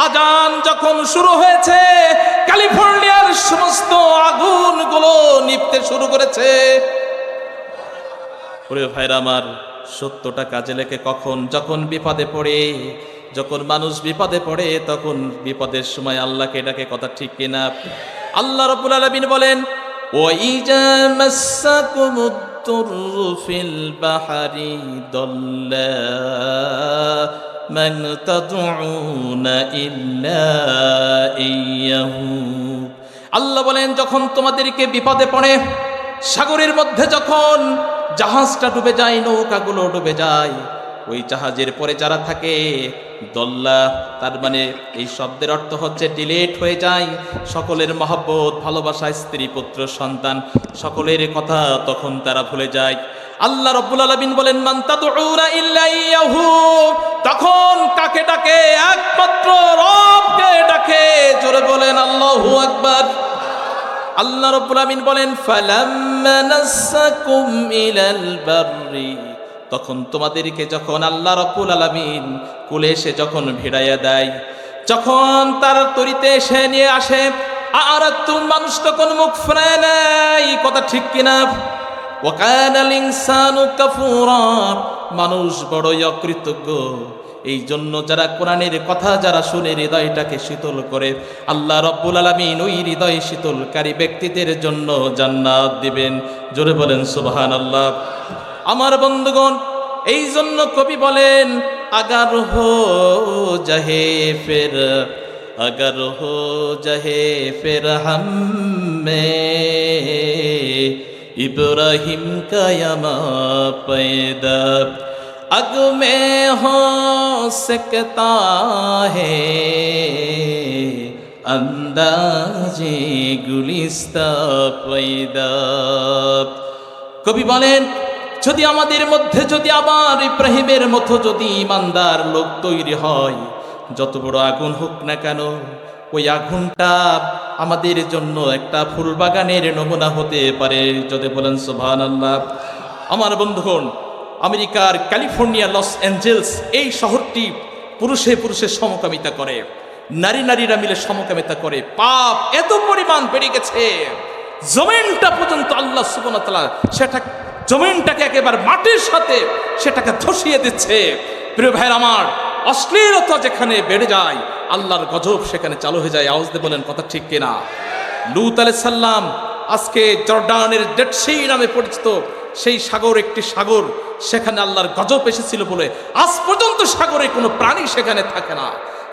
আজান যখন শুরু হয়েছে, ক্যালিফোর্নিয়ার সমস্ত আগুনগুলো নিভতে শুরু করেছে। ওরে ভাইরা আমার, সত্যটা কাজে লেগে কখন? যখন বিপদে পড়ে, যখন মানুষ বিপদে পড়ে, তখন বিপদের সময় আল্লাহকে ডাকে, কথা ঠিক কিনা? আল্লাহ রাব্বুল আলামিন বলেন, ওয়াইজা মাসসাকুমুদ দুররু ফিল বাহরি দাল্লা মান তাদউনা ইল্লা ইয়্যাহু। আল্লাহ বলেন, যখন তোমাদেরকে বিপদে পড়ে, সাগরের মধ্যে যখন জাহাজটা ডুবে যায়, নৌকাগুলো ডুবে যায়, ওই জাহাজের পরে যারা থাকে, দল্লা, তার মানে এই শব্দের অর্থ হচ্ছে ডিলেট হয়ে যায়। সকলের মহব্বত, ভালোবাসা, স্ত্রী, পুত্র, সন্তান, সকলের কথা তখন তারা ভুলে যায়। আল্লাহ রাব্বুল আলামিন বলেন, মান তাদউনা ইল্লা ইয়্যাহু, তখন কাকে ডাকে? একমাত্র রবকে ডাকে। জোরে বলেন আল্লাহু আকবার। আল্লাহ রাব্বুল আমিন বলেন ফালাম্মা নাসাকুম ইলাল বাররি, তখন তোমাদেরকে যখন আল্লাহ রাব্বুল আলামিন কুলে এসে যখন ভিড়াইয়া দেয়, যখন তার তরিতে এসে নিয়ে আসে, আরাতুম মানুষ তখন মুখ ফিরায় নেয়, কথা ঠিক কিনা? ওয়া কানাল ইনসানু কাফুরা, মানুষ বড়ই অকৃতজ্ঞ। এই জন্য যারা কোরআনের কথা যারা শুনে হৃদয়টাকে শীতল করে, আল্লাহ রাব্বুল আলামিন ওই হৃদয় শীতলকারী ব্যক্তিদের জন্য জান্নাত দিবেন। জোরে বলেন সুবহানাল্লাহ। আমার বন্ধুগণ, এই জন্য কবি বলেন আগার হো জাহে ফির, अगर हो जहे फिर हम में इब्राहिम का यमा पैदा अग में हो सकता है अंदाजे गुलिस्ता पैदा। কবি বলেন যদি আমাদের মধ্যে যদি আবার ইব্রাহিমের মতো যদি ইমানদার লোক তৈরি হয়, যত বড় আগুন হোক না কেন, ওই আগুনটা আমাদের জন্য একটা ফুল বাগানের নমুনা হতে পারে। যদি বলেন সুবহানাল্লাহ। আমার বন্ধুগণ, আমেরিকার ক্যালিফোর্নিয়া লস অ্যাঞ্জেলস এই শহরটি পুরুষে পুরুষে সমকামিতা করে, নারীরা মিলে সমকামিতা করে। পাপ এত পরিমাণ বেড়ে গেছে, জমিনটা পর্যন্ত আল্লাহ সুবহানাহু ওয়া তাআলা সেটা জমিনটাকে একেবারে মাটির সাথে সেটাকে ধসিয়ে দিচ্ছে। প্রিয় ভাইরা আমার, অশ্লীলতা যেখানে বেড়ে যায় আল্লাহর গজব সেখানে চালু হয়ে যায়। আওয়াজ দিয়ে বলেন কথা ঠিক কিনা? লূত আলাইহিস সালাম আজকে জর্ডানের ডেড সি নামে পরিচিত সেই সাগর, একটি সাগর, সেখানে আল্লাহর গজব এসেছিল বলে আজ পর্যন্ত সাগরে কোনো প্রাণী সেখানে থাকে না।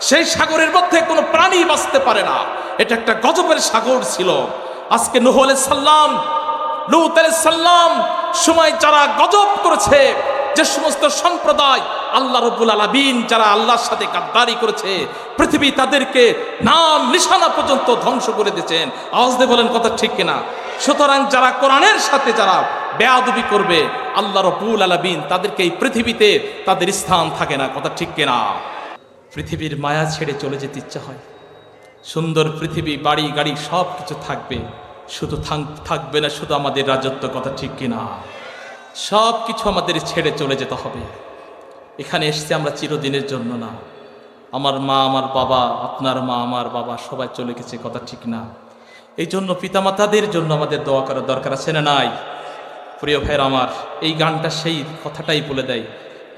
সেই সাগরের মধ্যে কোনো প্রাণী বাঁচতে পারে না। এটা একটা গজবের সাগর ছিল। আজকে নূহ আলাইহিস সালাম, লূত আলাইহিস সালাম সময় যারা গজব করেছে, যে সমস্ত সম্প্রদায় আল্লাহ রাব্বুল আলামিন যারা আল্লাহর সাথে গাদ্দারি করেছে, পৃথিবী তাদেরকে নাম নিশানা পর্যন্ত ধ্বংস করে দিয়েছেন। আওয়াজ দিয়ে বলেন কথা ঠিক কিনা? সুতরাং যারা কোরআনের সাথে যারা বেয়াদবি করবে, আল্লাহ রাব্বুল আলামিন তাদেরকে এই পৃথিবীতে তাদের স্থান থাকে না। কথা ঠিক কিনা? পৃথিবীর মায়া ছেড়ে চলে যেতে ইচ্ছা হয়। সুন্দর পৃথিবী, বাড়ি গাড়ি সব কিছু থাকবে, শুধু থাকবে না শুধু আমাদের রাজত্ব। কথা ঠিক কিনা? সব কিছু আমাদের ছেড়ে চলে যেতে হবে। এখানে এসেছি আমরা চিরদিনের জন্য না। আমার মা, আমার বাবা, আপনার মা, আমার বাবা সবাই চলে গেছে। কথা ঠিক না? এই জন্য পিতামাতাদের জন্য আমাদের দোয়া করার দরকার আছে না নাই? প্রিয় ভাইয়ের আমার, এই গানটা সেই কথাটাই বলে দেয়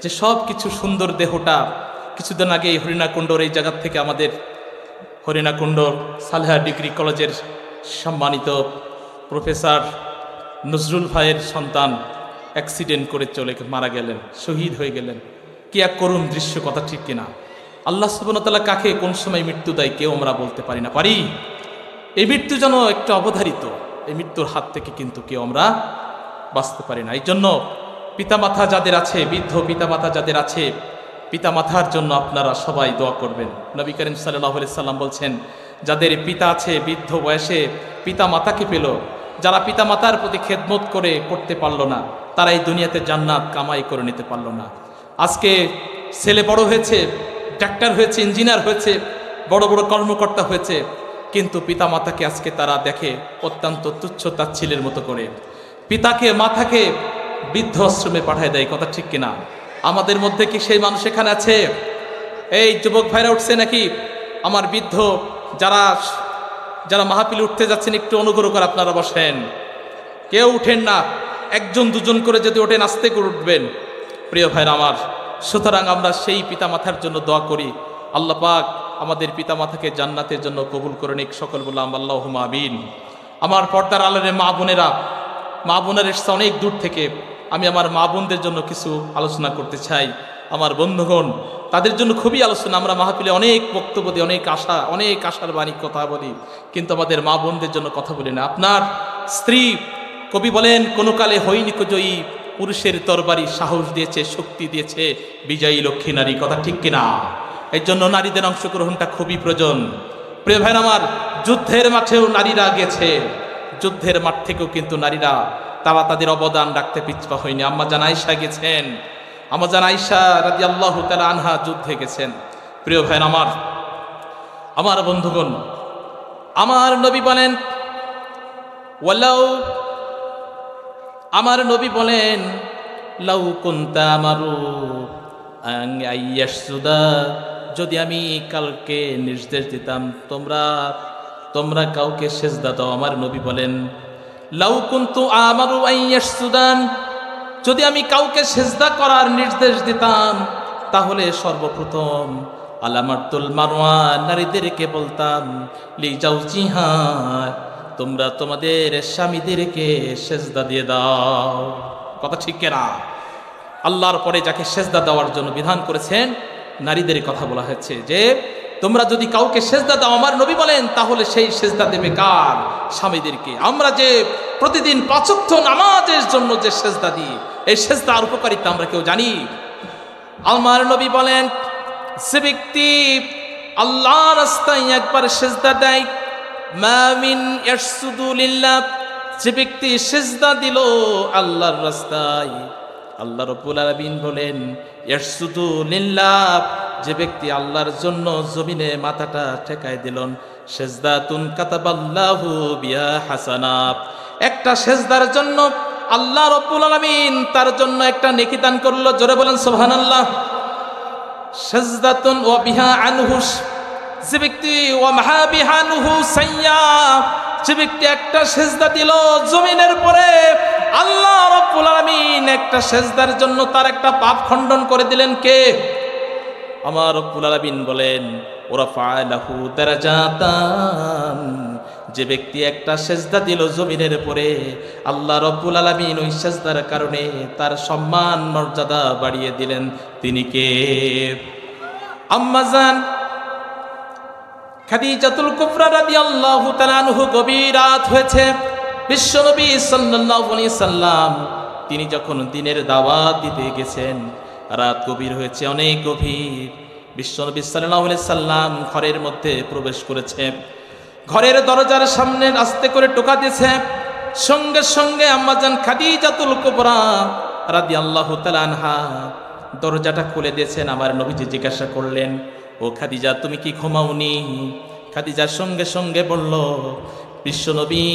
যে সব কিছু সুন্দর দেহটা। কিছুদিন আগে এই হরিণাকুণ্ডর এই জায়গার থেকে আমাদের হরিণাকুণ্ড সালেহা ডিগ্রি কলেজের সম্মানিত প্রফেসর নজরুল ভাইয়ের সন্তান অ্যাক্সিডেন্ট করে চলে মারা গেলেন, শহীদ হয়ে গেলেন। কি এক করুণ দৃশ্য। কথা ঠিক কিনা? আল্লাহ সুবহানাহু ওয়া তাআলা কাকে কোন সময় মৃত্যু দেয় কেউ আমরা বলতে পারি না। পারি? এই মৃত্যু যেন একটা অবধারিত, এই মৃত্যুর হাত থেকে কিন্তু কেউ আমরা বাঁচতে পারি না। এই জন্য পিতামাতা যাদের আছে, বৃদ্ধ পিতামাতা যাদের আছে, পিতামাতার জন্য আপনারা সবাই দোয়া করবেন। নবী করিম সাল্লাল্লাহু আলাইহি সাল্লাম বলছেন, যাদের পিতা আছে, বৃদ্ধ বয়সে পিতা মাতাকে পেল, যারা পিতা মাতার প্রতি খেদমত করতে পারলো না, তারা এই দুনিয়াতে জান্নাত কামাই করে নিতে পারলো না। আজকে ছেলে বড় হয়েছে, ডাক্তার হয়েছে, ইঞ্জিনিয়ার হয়েছে, বড় বড় কর্মকর্তা হয়েছে, কিন্তু পিতা মাতাকে আজকে তারা দেখে অত্যন্ত তুচ্ছ তাচ্ছিলের মতো করে। পিতাকে মাতাকে বৃদ্ধ আশ্রমে পাঠায় দেয়। কথা ঠিক কিনা? আমাদের মধ্যে কি সেই মানুষ এখানে আছে? এই যুবক ভাইরা উঠছে নাকি? আমার বৃদ্ধ যারা যারা মাহফিলে উঠতে যাচ্ছেন একটু অনুগ্রহ করে আপনারা বসেন, কেউ উঠেন না। একজন দুজন করে যদি ওঠেন আস্তে করে উঠবেন। প্রিয় ভাইরা আমার, সুতরাং আমরা সেই পিতামাতার জন্য দোয়া করি, আল্লাহ পাক আমাদের পিতামাতাকে জান্নাতের জন্য কবুল করে নিক। সকল বললাম আল্লাহুম্মা আমিন। আমার পর্দার আলোরে মা বোনেরা এসছে অনেক দূর থেকে। আমি আমার মা বোনদের জন্য কিছু আলোচনা করতে চাই। আমার বন্ধুগণ, তাদের জন্য খুবই আলোচনা। আমরা মাহফিলে অনেক বক্তব্য দিই, অনেক আশার বাণী কথা বলি, কিন্তু আমাদের মা বোনদের জন্য কথা বলি না। আপনার স্ত্রী, কবি বলেন, কোনো কালে হইনি জয়ী, পুরুষের তরবারি সাহস দিয়েছে, শক্তি দিয়েছে বিজয়ী লক্ষ্মী নারী। কথা ঠিক কিনা? এই জন্য নারীদের অংশগ্রহণটা খুবই প্রয়োজন। প্রিয় ভাইরা আমার, যুদ্ধের মাঠেও নারীরা গেছে, যুদ্ধের মাঠ থেকেও কিন্তু নারীরা তারা তাদের অবদান রাখতে পিছপা হয়নি। আম্মা জান আয়েশা গেছেন, আম্মা জান আয়েশা রাদিয়াল্লাহু তাআলা আনহা যুদ্ধে গেছেন। প্রিয় ভাইরা আমার বন্ধুগণ, আমার নবী বলেন, ওয়ালাউ, আমার নবী বলেন, লাউ কুনতা আমারু আন আইয়াসজুদা, যদি আমি কালকে নির্দেশ দিতাম তোমরা কাউকে সেজদা দাও, আমার নবী বলেন লাউ কুনতু আমারু আইয়াসজুদান, যদি আমি কাউকে সেজদা করার নির্দেশ দিতাম তাহলে সর্বপ্রথম আলামাতুল মারওয়া, নারীদেরকে বলতাম লিজাউজিহা, তোমরা তোমাদের স্বামীদেরকে সেজদা দিয়ে দাও। কথা ঠিক কিনা? আল্লাহর পরে যাকে সেজদা দেওয়ার জন্য বিধান করেছেন নারীদের কথা বলা হয়েছে, যে তোমরা যদি কাউকে সেজদা দাও, আমার নবী বলেন, তাহলে সেই সেজদা দেবে কার? স্বামীদেরকে। আমরা যে প্রতিদিন 5 ওয়াক্ত নামাজের জন্য যে সেজদা দিই, এই সেজদার উপকারিতা আমরা কেউ জানি? আমার নবী বলেন, যে ব্যক্তি আল্লাহর রাস্তায় একবার সেজদা দেয়, মা মিন ইয়াসজুদু লিল্লাহ, যে ব্যক্তি সেজদা দিল আল্লাহর রাস্তায়, আল্লাহ রাব্বুল আলামিন বলেন ইয়াসজুদু লিল্লাহ, যে ব্যক্তি আল্লাহর জন্য জমিনে মাথাটা ঠেকায় দিলেন, সেজদাতুন কাতাবাল্লাহু বিহা হাসানাত, একটা সেজদার জন্য আল্লাহ রাব্বুল আলামিন তার জন্য একটা নেকি দান করলো। জোরে বলেন সুবহানাল্লাহ। সেজদাতুন ওয়া বিহা আনহু, যে ব্যক্তি ওয়া মাহা বিহা আনহু সাইয়্যা, যে ব্যক্তি একটা সেজদা দিল জমিনের পরে, আল্লাহ রাব্বুল আলামিন একটা সেজদার জন্য তার একটা পাপ খণ্ডন করে দিলেন। কে? আমার রব্বুল আলামিন বলেন ওরা ফাআলাহু দারাজাতান, যে ব্যক্তি একটা সেজদা দিল জমিনের পরে, আল্লাহ রব্বুল আলামিন ওই সেজদার কারণে তার সম্মান মর্যাদা বাড়িয়ে দিলেন। তিনি কে? আম্মা জান খাদিজাতুল কুবরা রাদিয়াল্লাহু তাআলা আনহু, গভীর রাত হয়েছে, বিশ্বনবী সাল্লাল্লাহু আলাইহি সাল্লাম তিনি যখন দিনের দাওয়াত দিতে গেছেন, রাত গভীর হয়েছে, অনেক গভীর। বিশ্বনবী সাল্লাল্লাহু আলাইহি সাল্লাম ঘরের মধ্যে প্রবেশ করেছে, ঘরের দরজার সামনে আস্তে করে টোকা দিয়েছে। সঙ্গে সঙ্গে আম্মাজান খাদিজাতুল কুবরা রাদিয়াল্লাহু তাআলা আনহা দরজাটা খুলে দিয়েছেন। আমার নবীজি জিজ্ঞাসা করলেন, ও খাদিজা, তুমি কি ঘুমাওনি? খাদিজার সঙ্গে সঙ্গে বলল, বিশ্বনবী,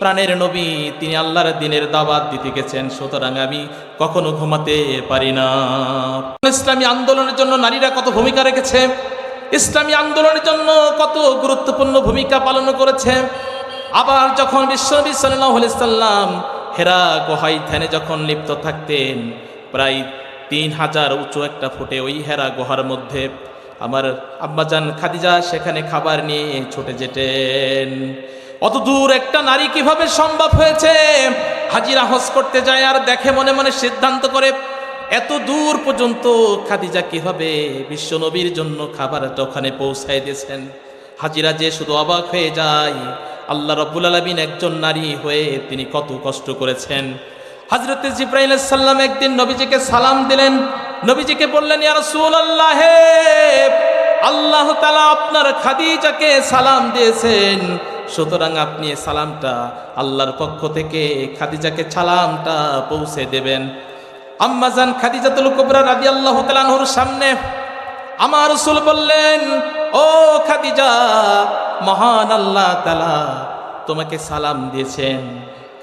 প্রাণের নবী, তিনি আল্লাহর দিনের দাওয়াত দিতে গেছেন, সুতরাং আমি কখনো ঘুমাতে পারি না। ইসলামী আন্দোলনের জন্য নারীরা কত ভূমিকা রেখেছে, ইসলামী আন্দোলনের জন্য কত গুরুত্বপূর্ণ ভূমিকা পালন করেছে। আবার যখন বিশ্বনবী সাল্লাল্লাহু আলাইহি সাল্লাম হেরা গুহায় ধ্যানে যখন লিপ্ত থাকতেন, প্রায় 3000 উঁচু একটা ফুটে ওই হেরা গুহার মধ্যে আমার আম্মাজান খাদিজা সেখানে খাবার নিয়ে ছুটে যেতেন। অত দূর একটা নারী কিভাবে সম্ভব হয়েছে? হাজিরা হজ করতে যায় আর দেখে, মনে মনে সিদ্ধান্ত করে, এত দূর পর্যন্ত খাদিজা কিভাবে বিশ্বনবীর জন্য খাবারটা ওখানে পৌঁছায় দিয়েছেন। হাজিরা যে শুধু অবাক হয়ে যায়, আল্লাহ রাব্বুল আলামিন একজন নারী হয়ে তিনি কত কষ্ট করেছেন। হযরতে জিবরাইল আলাইহিস সালাম একদিন নবীজিকে সালাম দিলেন, নবীজিকে বললেন, ইয়া রাসূলুল্লাহ, আল্লাহ তাআলা আপনার খাদিজাকে সালাম দিয়েছেন, সুতরাং আপনি সালামটা আল্লাহর পক্ষ থেকে খাদিজাকে সালামটা পৌঁছে দেবেন। আম্মাজান খাদিজাতুল কুবরা রাদিয়াল্লাহু তাআলা আনহার সামনে আমার রাসূল বললেন, ও খাদিজা, মহান আল্লাহ তাআলা তোমাকে সালাম দিয়েছেন।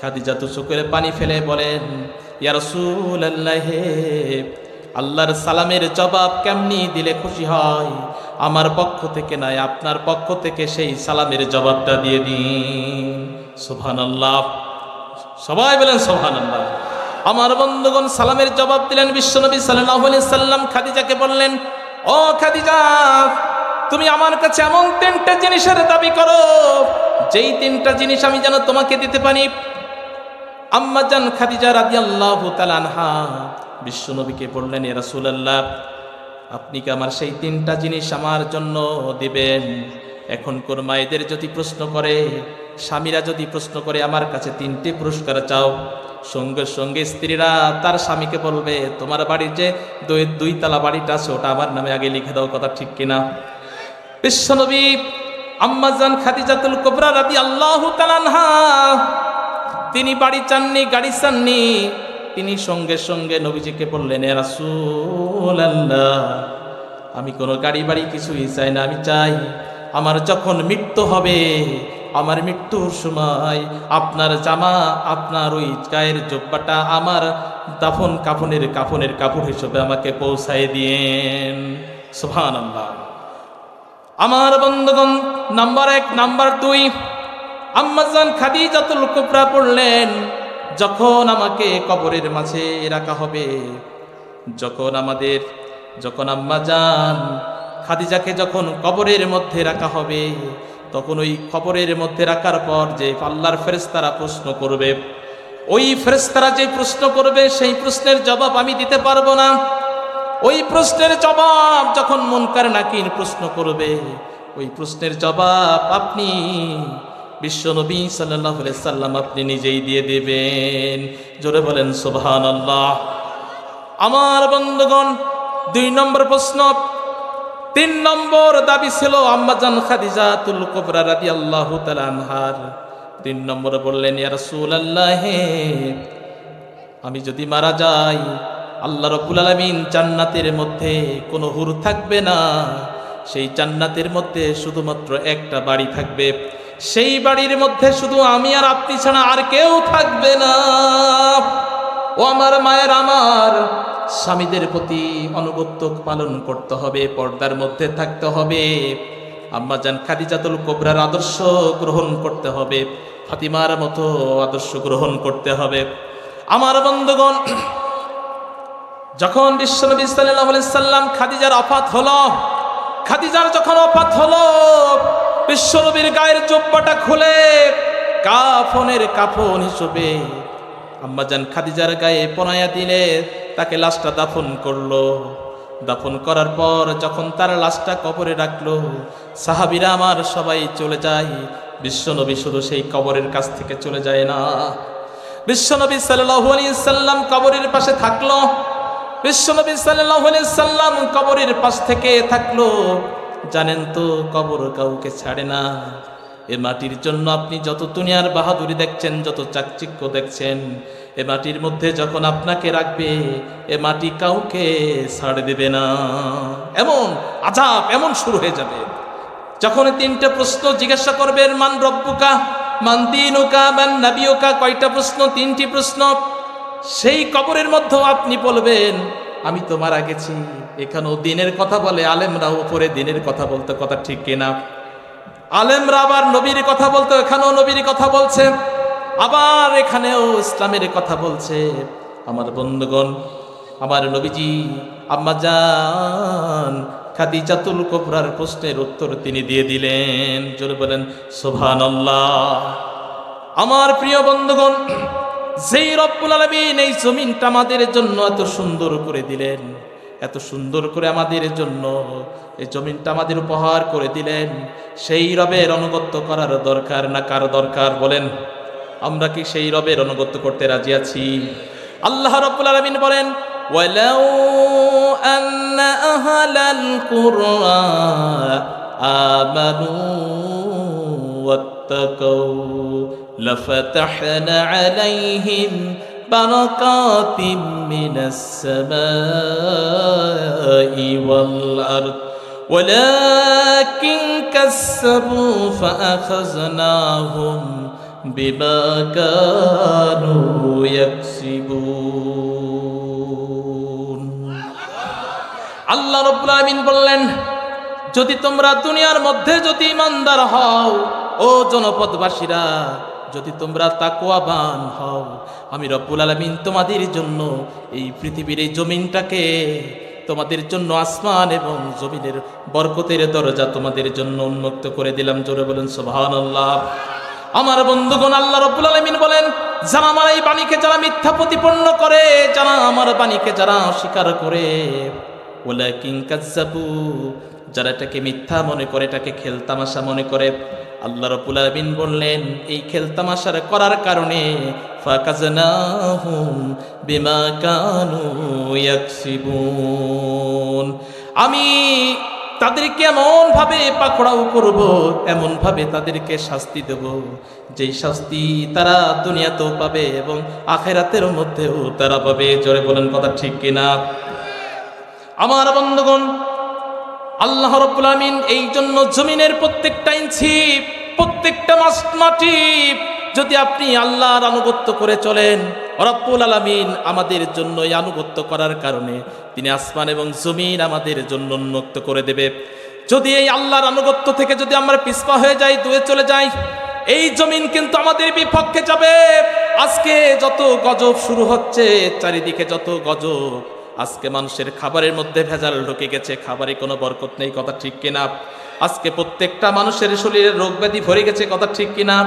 খাদিজা তো চোখের পানি ফেলে বলেন, ইয়া রাসূলুল্লাহ, আল্লাহর সালামের জবাব কেমনি দিলে খুশি হয়? আমার পক্ষ থেকে নয়, আপনার পক্ষ থেকে সেই সালামের জবাবটা দিয়ে দিন। সুবহানাল্লাহ, সবাই বলেন সুবহানাল্লাহ। আমার বন্ধুগণ, সালামের জবাব দিলেন বিশ্বনবী সাল্লাল্লাহু আলাইহি সাল্লাম। খাদিজাকে বললেন, ও খাদিজা, তুমি আমার কাছে এমন 3টা জিনিসের দাবি করো, যেই 3টা জিনিস আমি যেন তোমাকে দিতে পারি। আম্মাজান খাদিজা রাদিয়াল্লাহু তাআলা আনহা বিশ্বনবীকে বললেন, ইয়া রাসূলুল্লাহ, আপনি কি আমার সেই 3টা জিনিস আমার জন্য দিবেন? এখনকার মায়েদের যদি প্রশ্ন করে, স্বামীরা যদি প্রশ্ন করে, আমার কাছে 3টে পুরস্কার চাও, সঙ্গে সঙ্গে স্ত্রীরা তার স্বামীকে বলবে, তোমার বাড়ির যে 2 তলা বাড়িটা আছে ওটা আমার নামে আগে লিখে দাও। কথা ঠিক কিনা? বিশ্বনবী আম্মাজান খাদিজাতুল কুবরা রাদিয়াল্লাহু তাআলা আনহা তিনি বাড়ি চাননি, গাড়ি চাননি, তিনি সঙ্গে সঙ্গে নবীজিকে বললেন, ইয়া রাসূলুল্লাহ, আমি কোনো গাড়ি বাড়ি কিছুই চাই না, আমি চাই আমার যখন মৃত্যু হবে আমার মৃত্যুর সময় আপনার জামা, আপনার ওই গায়ের জব্বাটা আমার দাফন কাফনের কাপড় হিসেবে আমাকে পৌঁছায় দিয়েন। সুবহানাল্লাহ। আমার বন্ধুগণ, নাম্বার 1, নাম্বার 2, আম্মাজান খাদিজাতুল কুবরা পড়লেন, যখন আমাকে কবরের মাঝে রাখা হবে, যখন আম্মাজান খাদিজাকে যখন কবরের মধ্যে রাখা হবে, তখন ওই কবরের মধ্যে রাখার পর যে আল্লাহর ফেরেশতারা প্রশ্ন করবে, ওই ফেরেশতারা যে প্রশ্ন করবে সেই প্রশ্নের জবাব আমি দিতে পারবো না। ওই প্রশ্নের জবাব যখন মুনকার নাকির প্রশ্ন করবে, ওই প্রশ্নের জবাব আপনি বিশ্বনবী সাল্লাল্লাহু আলাইহি সাল্লাম আপনি নিজেই দিয়ে দেবেন। জোরে বলেন সুবহানাল্লাহ। আমার বন্ধুগণ, 2 নম্বর প্রশ্ন। 3 নম্বর দাবি ছিল আম্মাজান খাদিজাতুল কুবরা রাদিয়াল্লাহু তাআলা আনহার। 3 নম্বর বললেন, ইয়া রাসূলুল্লাহ, আমি যদি মারা যাই, আল্লাহ রাব্বুল আলামিন জান্নাতের মধ্যে কোনো হুর থাকবে না, সেই জান্নাতের মধ্যে শুধুমাত্র একটা বাড়ি থাকবে, সেই বাড়ির মধ্যে শুধু আমি আর আপনি ছাড়া আর কেউ থাকবে না। ও আমার মায়ের, আমার স্বামীদের প্রতি আনুগত্য পালন করতে হবে, পর্দার মধ্যে থাকতে হবে, আম্মাজান খাদিজাতুল কুবরার আদর্শ গ্রহণ করতে হবে, ফাতিমার মতো আদর্শ গ্রহণ করতে হবে। আমার বন্ধুগণ, যখন বিশ্বনবী সাল্লাল্লাহু আলাইহি সাল্লাম খাদিজার ওফাত হলো, খাদিজার যখন ওফাত হলো, বিশ্বনবীর গায়ের জুব্বাটা খুলে কাফনের কাফন হিসেবে আম্মাজান খাদিজার গায়ে পরাইয়া দিলে, তাকে লাশটা দাফন করলো। দাফন করার পর যখন তার লাশটা কবরে রাখলো, সাহাবীরা আমার সবাই চলে যায়, বিশ্বনবী শুধু সেই কবরের কাছ থেকে চলে যায় না। বিশ্বনবী সাল্লাল্লাহু আলাইহি সাল্লাম কবরের পাশে থাকলো, বিশ্বনবী সাল্লাল্লাহু আলাইহি সাল্লাম কবরের পাশ থেকে থাকলো। জানেন তো, কবর কাউকে ছাড়ে না। এ মাটির জন্য আপনি যত দুনিয়ার বাহাদুরি দেখছেন, যত চাকচিক্য দেখছেন, এ মাটির মধ্যে যখন আপনাকে রাখবে, এ মাটি কাউকে ছাড় দেবে না। এমন আযাব এমন শুরু হয়ে যাবে, যখন 3টে প্রশ্ন জিজ্ঞাসা করবেন, মান রব্বুকা, মান দীনুকা, মান নাবিয়ুকা, কয়টা প্রশ্ন? 3টি প্রশ্ন। সেই কবরের মধ্যেও আপনি বলবেন, আমি তো মারা গেছি। এখানেও দিনের কথা বলে, আলেমরা উপরে দিনের কথা বলতে, কথা ঠিক কিনা? আলেমরা আবার নবীর কথা বলতে, এখানেও নবীর কথা বলছে, আবার এখানেও ইসলামের কথা বলছে। আমার বন্ধুগণ, আমার নবীজি আম্মাজান খাদিজাতুল কুবরার প্রশ্নের উত্তর তিনি দিয়ে দিলেন। জোরে বলেন সুবহানাল্লাহ। আমার প্রিয় বন্ধুগণ, যেই রব্বুল আলামিন এই জমিনটা আমাদের জন্য এত সুন্দর করে দিলেন, এত সুন্দর করে আমাদের জন্য এই জমিনটা আমাদের উপহার করে দিলেন, সেই রবের অনুগত্য করার দরকার না কার দরকার? বলেন, আমরা কি সেই রবের অনুগত্য করতে রাজি আছি? আল্লাহ রাব্বুল আলামিন বলেন, ওয়ালাউ আন্না আহলাল কুরআ আমানু ওয়াত্তাকাউ লাফাতাহনা আলাইহিম বারাকাতিম মিনাস সামাই ওয়াল আরদ ওয়ালাকিন কাসসাবু ফাআখাযনাহুম বিমা কানু ইয়াকসিবুন। আল্লাহ রাব্বুল আলামিন বললেন, যদি তোমরা দুনিয়ার মধ্যে যদি ইমানদার হও, ও জনপদবাসীরা, যদি তোমরা তাকওয়াবান হও, আমি রব্বুল আলামিন তোমাদের জন্য এই পৃথিবীর এই জমিনটাকে, তোমাদের জন্য আসমান এবং জমিনের বরকতের দরজা তোমাদের জন্য উন্মুক্ত করে দিলাম। জোরে বলেন সুবহানাল্লাহ। আমার বন্ধুগণ, আল্লাহ রাব্বুল আলামিন বলেন, যারা আমার এই বাণীকে যারা মিথ্যা প্রতিপন্ন করে, যারা আমার বাণীকে যারা অস্বীকার করে, ওয়ালাকিন কাযযাবু, যারা এটাকে মিথ্যা মনে করে, এটাকে খেলতামাশা মনে করে, আল্লাহ রাব্বুল আলামিন বললেন, এই খেলতামাশার করার কারণে ফাকাযনাহুম বিমা কানু ইয়াকসিবুন, আমি তাদেরকে এমন ভাবে পাকড়াও করব, এমন ভাবে তাদেরকে শাস্তি দেব, যেই শাস্তি তারা দুনিয়াতেও পাবে এবং আখিরাতের মধ্যেও তারা পাবে। জোরে বলেন কথা ঠিক কিনা? আমার বন্ধুগণ, আল্লাহ রাব্বুল আলামিন এই জন্য জমিনের প্রত্যেকটা ইঞ্চি প্রত্যেকটা মাটি যদি আপনি আল্লাহর আনুগত্য করে চলেন, রব্বুল আলামিন আমাদের জন্য এই আনুগত্য করার কারণে তিনি আসমান এবং জমিন আমাদের জন্য উন্মুক্ত করে দেবে। যদি এই আল্লাহর আনুগত্য থেকে যদি আমরা পিছপা হয়ে যাই, দূরে চলে যাই, এই জমিন কিন্তু আমাদের বিপক্ষে যাবে। আজকে যত গজব শুরু হচ্ছে, চারিদিকে যত গজব, আজকে মানুষের খাবারের মধ্যে ভেজাল ঢুকে গেছে, খাবারে কোনো বরকত নেই, কথা ঠিক কিনা? আজকে প্রত্যেকটা মানুষের শরীরে রোগ ব্যাধি ভরে গেছে, কথা ঠিক কিনা?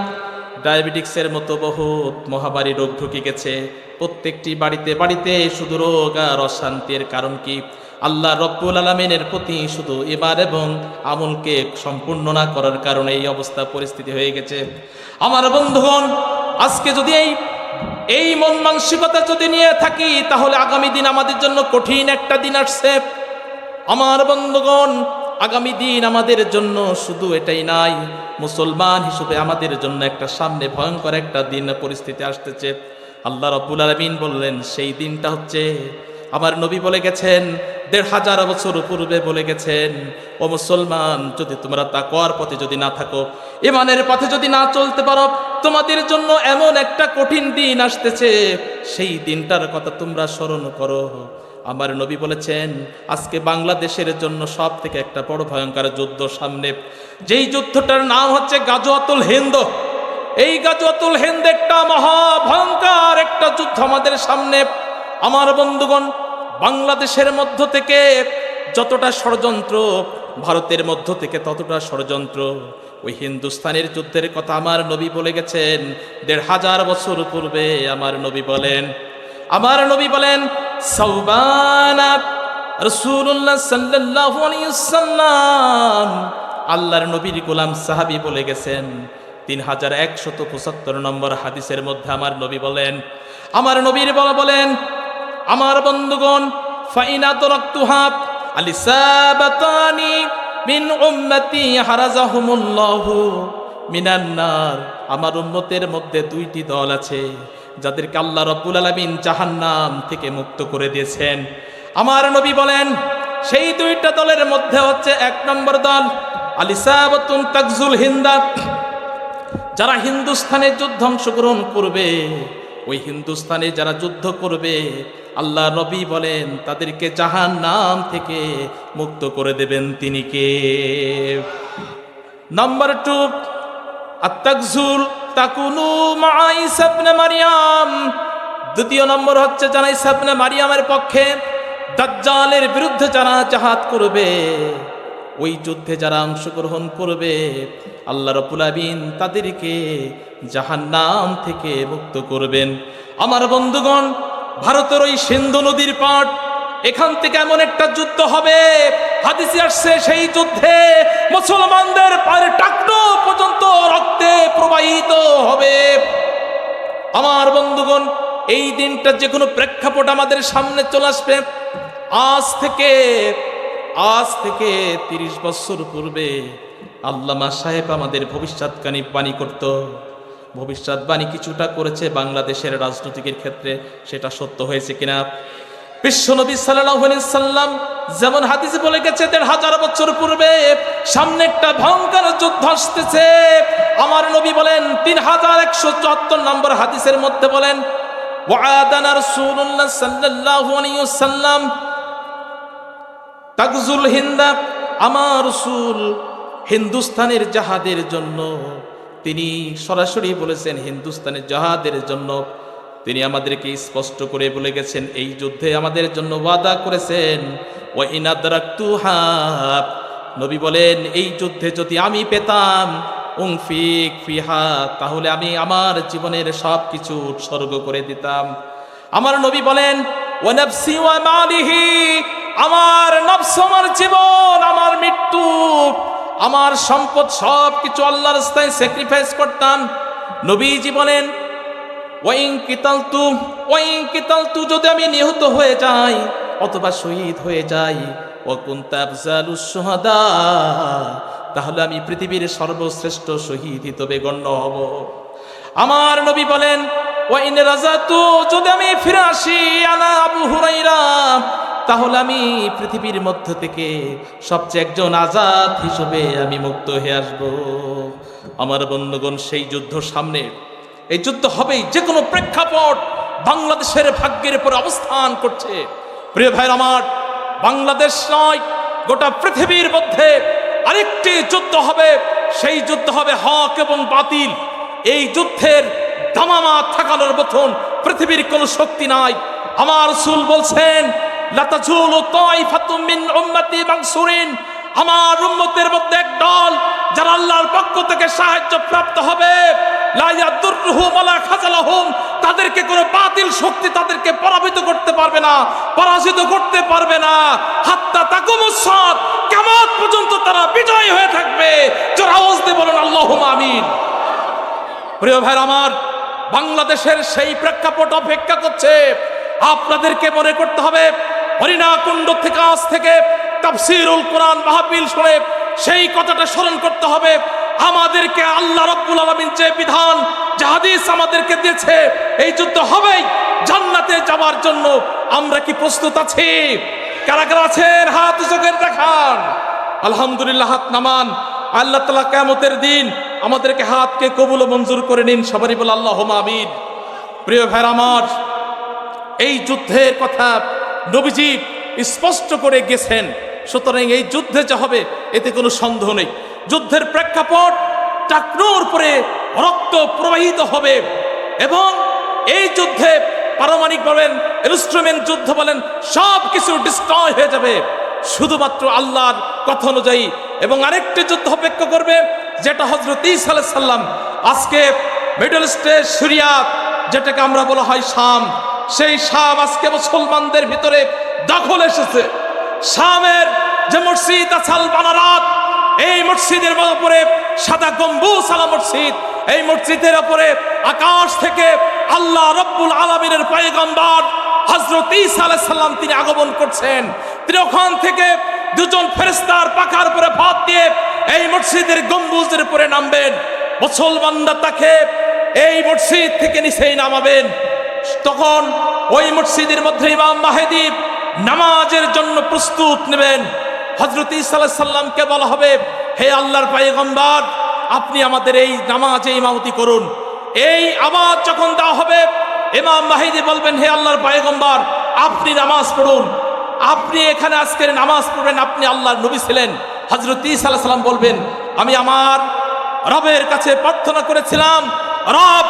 ডায়াবেটিক্সের মতো বহুত মহামারী রোগ ঢুকে গেছে, প্রত্যেকটি বাড়িতে বাড়িতে শুধু রোগ আর অশান্তির কারণ কি? আল্লাহ রব্বুল আলামিনের প্রতি শুধু এবার এবং আমলকে সম্পূর্ণ না করার কারণে এই অবস্থা পরিস্থিতি হয়ে গেছে। আমার বন্ধুগণ, আজকে যদি এই মন মানসিকতা যদি নিয়ে থাকি, তাহলে আগামী দিন আমাদের জন্য কঠিন একটা দিন আসছে। আমার বন্ধুগণ, আগামী দিন আমাদের জন্য শুধু এটাই নাই, মুসলমান হিসেবে আমাদের জন্য একটা সামনে ভয়ঙ্কর একটা দিন পরিস্থিতি আসতেছে। আল্লাহ রাব্বুল আলামিন বললেন, সেই দিনটা হচ্ছে, আমার নবী বলে গেছেন, ১৫০০ বছর পূর্বে বলে গেছেন, ও মুসলমান, যদি তোমরা তাকওয়ার পথে যদি না থাকো, ঈমানের পথে যদি না চলতে পারো, তোমাদের জন্য এমন একটা কঠিন দিন আসতেছে, সেই দিনটার কথা তোমরা স্মরণ করো। আমার নবী বলেছেন, আজকে বাংলাদেশের জন্য সব থেকে একটা বড় ভয়ঙ্কর যুদ্ধ সামনে, যেই যুদ্ধটার নাম হচ্ছে গাজওয়াতুল হিন্দ। এই গাজওয়াতুল হিন্দ একটা মহা ভয়ঙ্কর একটা যুদ্ধ আমাদের সামনে। আমার বন্ধুগণ, বাংলাদেশের মধ্য থেকে যতটা ষড়যন্ত্র, ভারতের মধ্য থেকে ততটা ষড়যন্ত্র। ওই হিন্দুস্তানের যুদ্ধের কথা আমার নবী বলে গেছেন ১৫০০ বছর পূর্বে। আমার নবী বলেন সাওবান রাসূলুল্লাহ সাল্লাল্লাহু আলাইহি ওয়াসাল্লাম, আল্লাহর নবীর গোলাম সাহাবী বলে গেছেন ৩১৭৫ নম্বর হাদিসের মধ্যে আমার নবী বলেন, আমার বন্ধুগণ, ফাইনা তারাকতুহা আলিসাবাতানি মিন উম্মতি হারাজাহুমুল্লাহু মিনান নার। আমার উম্মতের মধ্যে দুইটি দল আছে যাদেরকে আল্লাহ রাব্বুল আলামিন জাহান্নাম থেকে মুক্ত করে দিয়েছেন। আমার নবী বলেন, সেই দুইটা দলের মধ্যে হচ্ছে ১ নম্বর দল আলিসাবাতুন তাকজুল হিন্দা, যারা হিন্দুস্তানে যুদ্ধ অংশগ্রহণ করবে। ওই হিন্দুস্তানে যারা যুদ্ধ করবে, আল্লাহ নবী বলেন তাদেরকে জাহান্নাম থেকে মুক্ত করে দেবেন তিনি কে? নাম্বার 2 আত-তাকজুল তাকুনু মা ঈসা ইবনে মারইয়াম। দ্বিতীয় নম্বর হচ্ছে যারা ঈসা ইবনে মারইয়ামের পক্ষে, দাজ্জালের বিরুদ্ধে যারা জিহাদ করবে, ওই যুদ্ধে যারা অংশগ্রহণ করবে, আল্লাহ রাব্বুল আলামিন তাদেরকে জাহান্নাম থেকে মুক্ত করবেন। আমার বন্ধুগণ, ভারতের ওই সিন্ধু নদীর পাড়, এখান থেকে এমন একটা যুদ্ধ হবে, হাদিসে আসছে সেই যুদ্ধে মুসলমানদের পায়ের টাকনো পর্যন্ত রক্তে প্রবাহিত হবে। আমার বন্ধুগণ, এই দিনটা যে কোনো প্রেক্ষাপট আমাদের সামনে চলে আসবে। আজ থেকে ৩০ বছর পূর্বে আল্লামা সাহেব আমাদের ভবিষ্যৎবাণী করত। ভবিষ্যৎবাণী কিছুটা করেছে বাংলাদেশের রাজনৈতিকের ক্ষেত্রে, সেটা সত্য হয়েছে কিনা? বিশ্বনবী সাল্লাল্লাহু আলাইহি সাল্লাম যেমন হাদিসে বলে গেছে ১৫০০ বছর পূর্বে সামনে একটা ভয়ঙ্কর যুদ্ধ আসতেছে। আমার নবী বলেন ৩১৭৪ নম্বর হাদিসের মধ্যে বলেন, ওয়াদানা রাসূলুল্লাহ সাল্লাল্লাহু আলাইহি ওয়াসাল্লাম তাকজুল হিন্দা। আমার রাসূল হিন্দুস্তানের জাহাদের জন্য তিনি সরাসরি বলেছেন, হিন্দুস্তানের জাহাদের জন্য তিনি আমাদেরকে স্পষ্ট করে বলে গেছেন, এই যুদ্ধে আমাদের জন্য ওয়াদা করেছেন। ওয়া ইন আদরাকতুহা, নবী বলেন এই যুদ্ধে যদি আমি পেতাম, উনফিক ফিহা, তাহলে আমি আমার জীবনের সব কিছু উৎসর্গ করে দিতাম। আমার নবী বলেন, ওয়া নাফসি ওয়া মালিহি, আমার নফস, আমার জীবন, আমার মৃত্যু, আমার সম্পদ সব কিছু আল্লাহর রাস্তায় স্যাক্রিফাইস করতাম। নবীজি বলেন, ওয়াইন কিতালতু, যদি আমি নিহত হয়ে যাই অথবা শহীদ হয়ে যাই, ওয়া কুনতা আফজালুশ শুহাদা, তাহলে আমি পৃথিবীর সর্বশ্রেষ্ঠ শহীদ হিসেবে গণ্য হব। আমার নবী বলেন, ওয়াইন রাজাতু, যদি আমি ফিরে আসি আনা আবু হুরায়রা, তাহলে আমি পৃথিবীর মধ্য থেকে সবচেয়ে একজন আজাদ হিসেবে আমি মুক্ত হয়ে আসবো। আমার বন্ধুগণ, সেই যুদ্ধ সামনে, এই যুদ্ধ হবেই। যে কোনো প্রেক্ষাপট বাংলাদেশের ভাগ্যের উপর অবস্থান করছে। প্রিয় ভাইরা আমার, বাংলাদেশ নয়, গোটা পৃথিবীর মধ্যে আরেকটি যুদ্ধ হবে। সেই যুদ্ধ হবে হক এবং বাতিল। এই যুদ্ধের দামামা থাকানোর মতন পৃথিবীর কোনো শক্তি নাই। আমার রাসূল বলছেন, লা তাজুলু তাইফাতুম মিন উম্মতি মানসুরিন, আমার উম্মতের মধ্যে এক দল যারা আল্লাহর পক্ষ থেকে সাহায্য প্রাপ্ত হবে, লা ইয়াদুররুহুম ওয়ালা খাযালাহুম, তাদেরকে কোনো বাতিল শক্তি তাদেরকে পরাজিত করতে পারবে না, হাত্তা তাকুমুস সাত, কিয়ামত পর্যন্ত তারা বিজয়ী হয়ে থাকবে। জোরে আওয়াজ দিয়ে বলুন আল্লাহুম্মা আমিন। প্রিয় ভাইরা আমার, বাংলাদেশের সেই প্রেক্ষাপট অপেক্ষা করছে। আপনাদেরকে মনে করতে হবে, হরিণাকুণ্ড থেকে আজ থেকে তাফসীরুল কোরআন মাহফিল শুনে সেই কথাটা স্মরণ করতে হবে। আমাদেরকে আল্লাহ রাব্বুল আলামিন যে বিধান, যে হাদিস আমাদেরকে দিয়েছে, এই যুদ্ধ হবেই জান্নাতে যাওয়ার জন্য। আমরা কি প্রস্তুত আছি? কারা কারা আছেন হাত উঁচু করে দেখান। আলহামদুলিল্লাহ, হাত নামান। আল্লাহ তাআলা কিয়ামতের দিন আমাদেরকে হাতকে কবুল ও মঞ্জুর করে নিন। সবারই বলে আল্লাহুম্মা আমিন। প্রিয় ভাইরা আমার, এই যুদ্ধের কথা নবীজি স্পষ্ট করে গেছেন। সুতরাং এই যুদ্ধে যা হবে এতে কোনো সন্দেহ নেই। যুদ্ধের প্রেক্ষাপট, টাকনোর পরে রক্ত প্রবাহিত হবে এবং এই যুদ্ধে পারমাণবিক বলেন, ইনস্ট্রুমেন্ট যুদ্ধ বলেন, সব কিছু ডিস্ট্রয় হয়ে যাবে শুধুমাত্র আল্লাহর কথা অনুযায়ী। এবং আরেকটি যুদ্ধ অপেক্ষা করবে, যেটা হযরত ঈসা আলাইহিস সালাম আজকে মিডল ইস্টে, সিরিয়া, যেটাকে আমরা বলা হয় শাম, সেই শাম আজকে মুসলমানদের ভিতরে দখল এসেছে। শামের যে মসজিদ আছে আল বানারাত, এই মসজিদের উপরে সাদা গম্বুজ আলা মসজিদ, এই মসজিদের উপরে আকাশ থেকে আল্লাহ রাব্বুল আলামিনের পয়গম্বর হযরত ঈসা আলাইহিস সালাম তিনি আগমন করছেন। তিনি ওখান থেকে দুজন ফেরেশতার পাখার উপরে ভাত দিয়ে এই মসজিদের গম্বুজের উপরে নামবেন। মুসলমানরা তাকে এই মসজিদ থেকে নিচেই নামাবেন। তখন ওই মসজিদের মধ্যে ইমাম মাহদী নামাজের জন্য প্রস্তুত নেবেন। হযরত ঈসা আলাইহিস সালামকে বলা হবে, হে আল্লাহর পয়গম্বর, আপনি আমাদের এই নামাজে ইমামতি করুন। এই আওয়াজ যখন দেওয়া হবে, ইমাম মাহদী বলবেন, হে আল্লাহর পয়গম্বর, আপনি নামাজ পড়ুন, আপনি এখানে আজকের নামাজ পড়বেন, আপনি আল্লাহর নবী ছিলেন। হযরত ঈসা আলাইহিস সালাম বলবেন, আমি আমার রবের কাছে প্রার্থনা করেছিলাম, রব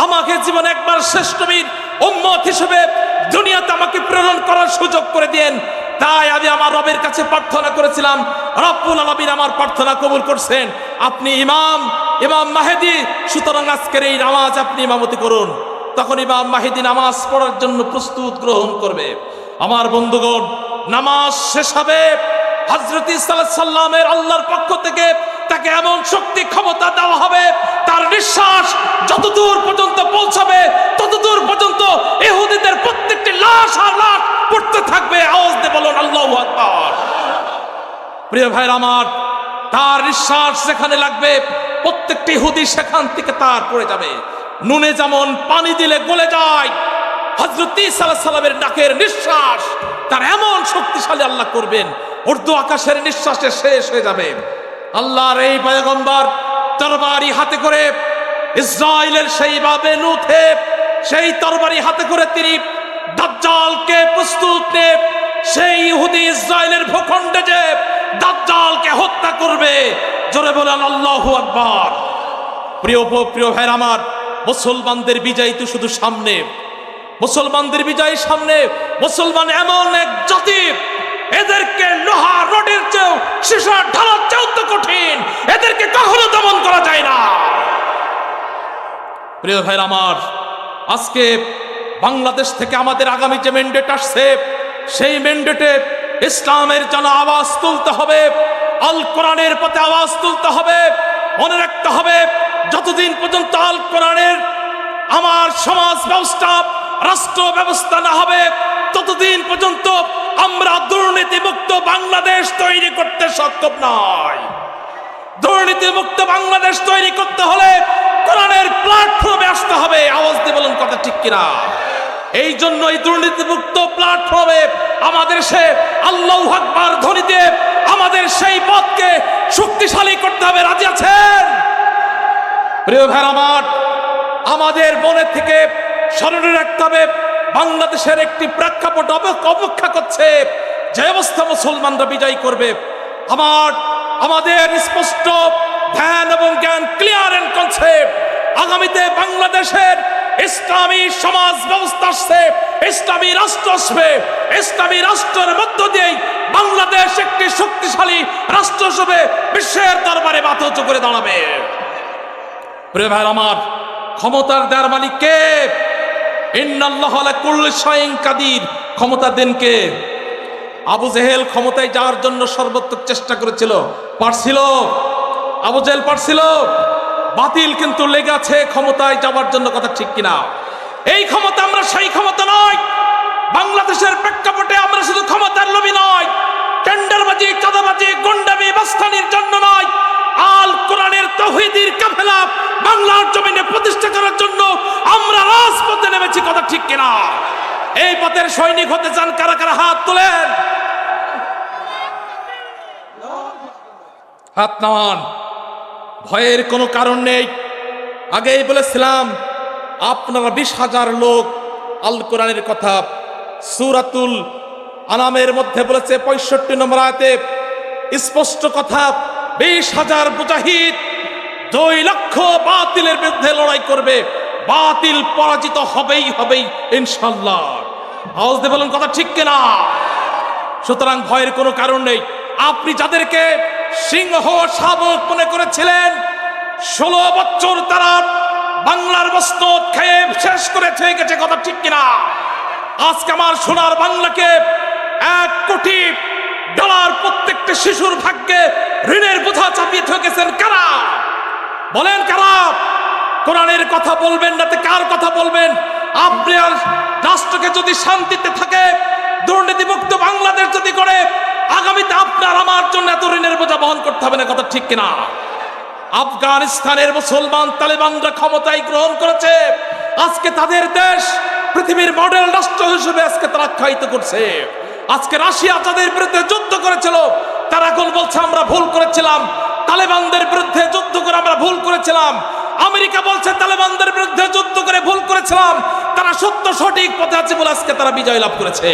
আমাকে জীবনে একবার শ্রেষ্ঠ নবীর উম্মত হিসেবে দুনিয়াতে আমাকে প্রেরণ করার সুযোগ করে দেন। তাই আমি আমার রবের কাছে প্রার্থনা করেছিলাম, রব্বুল আলামিন আমার প্রার্থনা কবুল করছেন। আপনি ইমাম মাহদী, সুতরাং আজকের এই নামাজ আপনি ইমামতি করুন। তখন ইমাম মাহদী নামাজ পড়ার জন্য প্রস্তুত গ্রহণ করবে। আমার বন্ধুগণ, নামাজ শেষ হবে, হযরত ঈসা আলাইহিস সালামের আল্লাহর পক্ষ থেকে তাকে এমন শক্তি ক্ষমতা দেওয়া হবে, তার নিঃশ্বাস যতদূর পর্যন্ত পৌঁছাবে ততদূর পর্যন্ত ইহুদিদের প্রত্যেকটি লাশ আর লাশ পড়তে থাকবে। আওয়াজ দিয়ে বলুন আল্লাহু আকবার। প্রিয় ভাইরা আমার, তার নিঃশ্বাস যেখানে লাগবে প্রত্যেকটি ইহুদি সেখান থেকে তার পড়ে যাবে। নুনে যেমন পানি দিলে গলে যায়, হযরত ঈসা আলাইহিস সালামের নাকের নিঃশ্বাস তার এমন শক্তিশালী আল্লাহ করবেন, উর্দু আকাশের নিঃশ্বাসে শেষ হয়ে যাবে। আল্লাহর এই পয়গম্বর তরবারি হাতে করে ইসরাইলের সেই বাবেলুতে সেই তরবারি হাতে করে তিনি দাজ্জালকে প্রস্তুত নিয়ে সেই ইহুদি ইসরাইলের ভূখণ্ডে যে দাজ্জালকে হত্যা করবে। জোরে বলেন আল্লাহু আকবার। প্রিয় ভাইরা আমার, মুসলমানদের বিজয় তো শুধু সামনে, মুসলমানদের বিজয় সামনে। মুসলমান এমন এক জাতি, এদেরকে লোহা রডের চেয়েও সীসা ঢালার চেয়েও তো কঠিন, এদেরকে কখনো দমন করা যায় না। প্রিয় ভাইরা আমার, আজকে বাংলাদেশ থেকে আমাদের আগামী যে ম্যান্ডেট আসছে, সেই ম্যান্ডেটে ইসলামের জন্য আওয়াজ তুলতে হবে, আল কোরআনের পথে আওয়াজ তুলতে হবে। মনে রাখতে হবে, যতদিন পর্যন্ত আল কোরআনের আমার সমাজ ব্যবস্থা, রাষ্ট্র ব্যবস্থা না হবে, ততদিন পর্যন্ত আমরা দুর্নীতিমুক্ত বাংলাদেশ তৈরি করতে সক্ষম নয়। দুর্নীতিমুক্ত বাংলাদেশ তৈরি করতে হলে কোরআনের প্ল্যাটফর্মে আসতে হবে। আওয়াজ দিয়ে বলুন কথা ঠিক কিনা? এই জন্য এই দুর্নীতিমুক্ত প্ল্যাটফর্মে আমাদের সে আল্লাহু আকবার ধ্বনি দিয়ে আমাদের সেই পথকে শক্তিশালী করতে হবে। রাজি আছেন? প্রিয় ভাই আমার, আমাদের মনে থেকে স্মরণে রাখতে হবে বাংলাদেশের একটি প্রেক্ষাপট অপেক্ষা করছে, যে অবস্থা মুসলমানরা বিজয় করবে। আমাদের স্পষ্ট ধ্যান এবং জ্ঞান, ক্লিয়ার এন্ড কনসেপ্ট, আগামীতে বাংলাদেশের ইসলামী সমাজ ব্যবস্থা আসছে, ইসলামী রাষ্ট্র আসবে। ইসলামী রাষ্ট্রের মধ্য দিয়েই বাংলাদেশ একটি শক্তিশালী রাষ্ট্র হিসেবে বিশ্বের দরবারে মাথা উঁচু করে দাঁড়াবে। প্রিয় ভাই আমার, ক্ষমতার দেয়ার মালিক কে? ইন্নাল্লাহু আলা কুল্লি শাইইন কাদির। ক্ষমতা দেন কে? আবু জেহেল ক্ষমতায় যাওয়ার জন্য সর্বোত্তম চেষ্টা করেছিল, পারছিল? আবু জেহেল পারছিল? বাতিল কিন্তু লেগে আছে ক্ষমতায় যাওয়ার জন্য, কথা ঠিক কিনা? এই ক্ষমতা আমরা সেই ক্ষমতা নয়। বাংলাদেশের প্রেক্ষাপটে আমরা শুধু ক্ষমতার লোভী নয়, টেন্ডারবাজি, চাঁদাবাজি, গুন্ডামি, বাস্তানির জন্য নয়, আল কোরআনের তাওহীদের কাফেলা বাংলার জমিনে প্রতিষ্ঠা করার জন্য আমরা রাজপথে নেমেছি, কথা ঠিক কিনা? এই পথের সৈনিক হতে চান কারা কারা? হাত তোলেন, হাত নামান। ভয়ের কোনো কারণ নেই। আগেই বলেছিলাম, আপনারা 20,000 লোক, আল কোরআনের কথা সূরাতুল আনামের মধ্যে বলেছে 65 নম্বর আয়াতে স্পষ্ট কথা, 20,000 মুজাহিদ 2 লক্ষ বাতিলের বিরুদ্ধে লড়াই করবে। বাতিল পরাজিত হবেই ইনশাআল্লাহ। আওয়াজ দিয়ে বলেন, কথা ঠিক কিনা? সুতরাং ভয়ের কোনো কারণ নেই। আপনি যাদেরকে সিংহ শাবক মনে করেছিলেন, 16 বছর তারা বাংলার মস্তক খেয়ে শেষ করে থেকে গেছে, কথা ঠিক কিনা? আজকে আমার সোনার বাংলাকে $1 কোটি প্রত্যেকটা শিশুর ভাগ্যে ঋণের বোঝা চাপিয়ে থেকে গেছেন কারা? বলেন কারা? কোরআনের কথা বলবেন না তো কার কথা বলবেন? আপনার রাষ্ট্রকে যদি শান্তিতে থাকে, দুর্নীতিমুক্ত বাংলাদেশ যদি করে, আগামীতে আপনার আমার জন্য এত ঋণের বোঝা বহন করতে হবে না, কথা ঠিক কিনা? আফগানিস্তানের মুসলমান তালেবানরা ক্ষমতায় গ্রহণ করেছে, আজকে তাদের দেশ পৃথিবীর মডেল রাষ্ট্র হিসেবে আজকে তারা আখ্যায়িত করছে। আজকে রাশিয়া তাদের বিরুদ্ধে যুদ্ধ করেছিল, তারা এখন বলছে আমরা ভুল করেছিলাম। তালেবানদের বিরুদ্ধে যুদ্ধ করে আমরা ভুল করেছিলাম। আমেরিকা বলছে তালেবানদের বিরুদ্ধে যুদ্ধ করে ভুল করেছিলাম, তারা সত্য সঠিক পথে আছে বলে আজকে তারা বিজয় লাভ করেছে।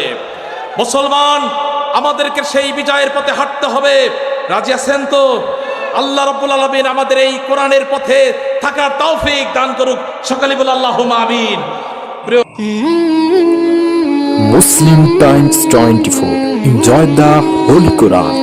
মুসলমান, আমাদেরকে সেই বিজয়ের পথে হাঁটতে হবে। রাজি আছেন তো? আল্লাহ রাব্বুল আলামিন আমাদের এই কোরআনের পথে থাকার তৌফিক দান করুক। সকলে বলে আল্লাহুম্মা আমিন। Muslim Times 24. Enjoy the Holy Quran.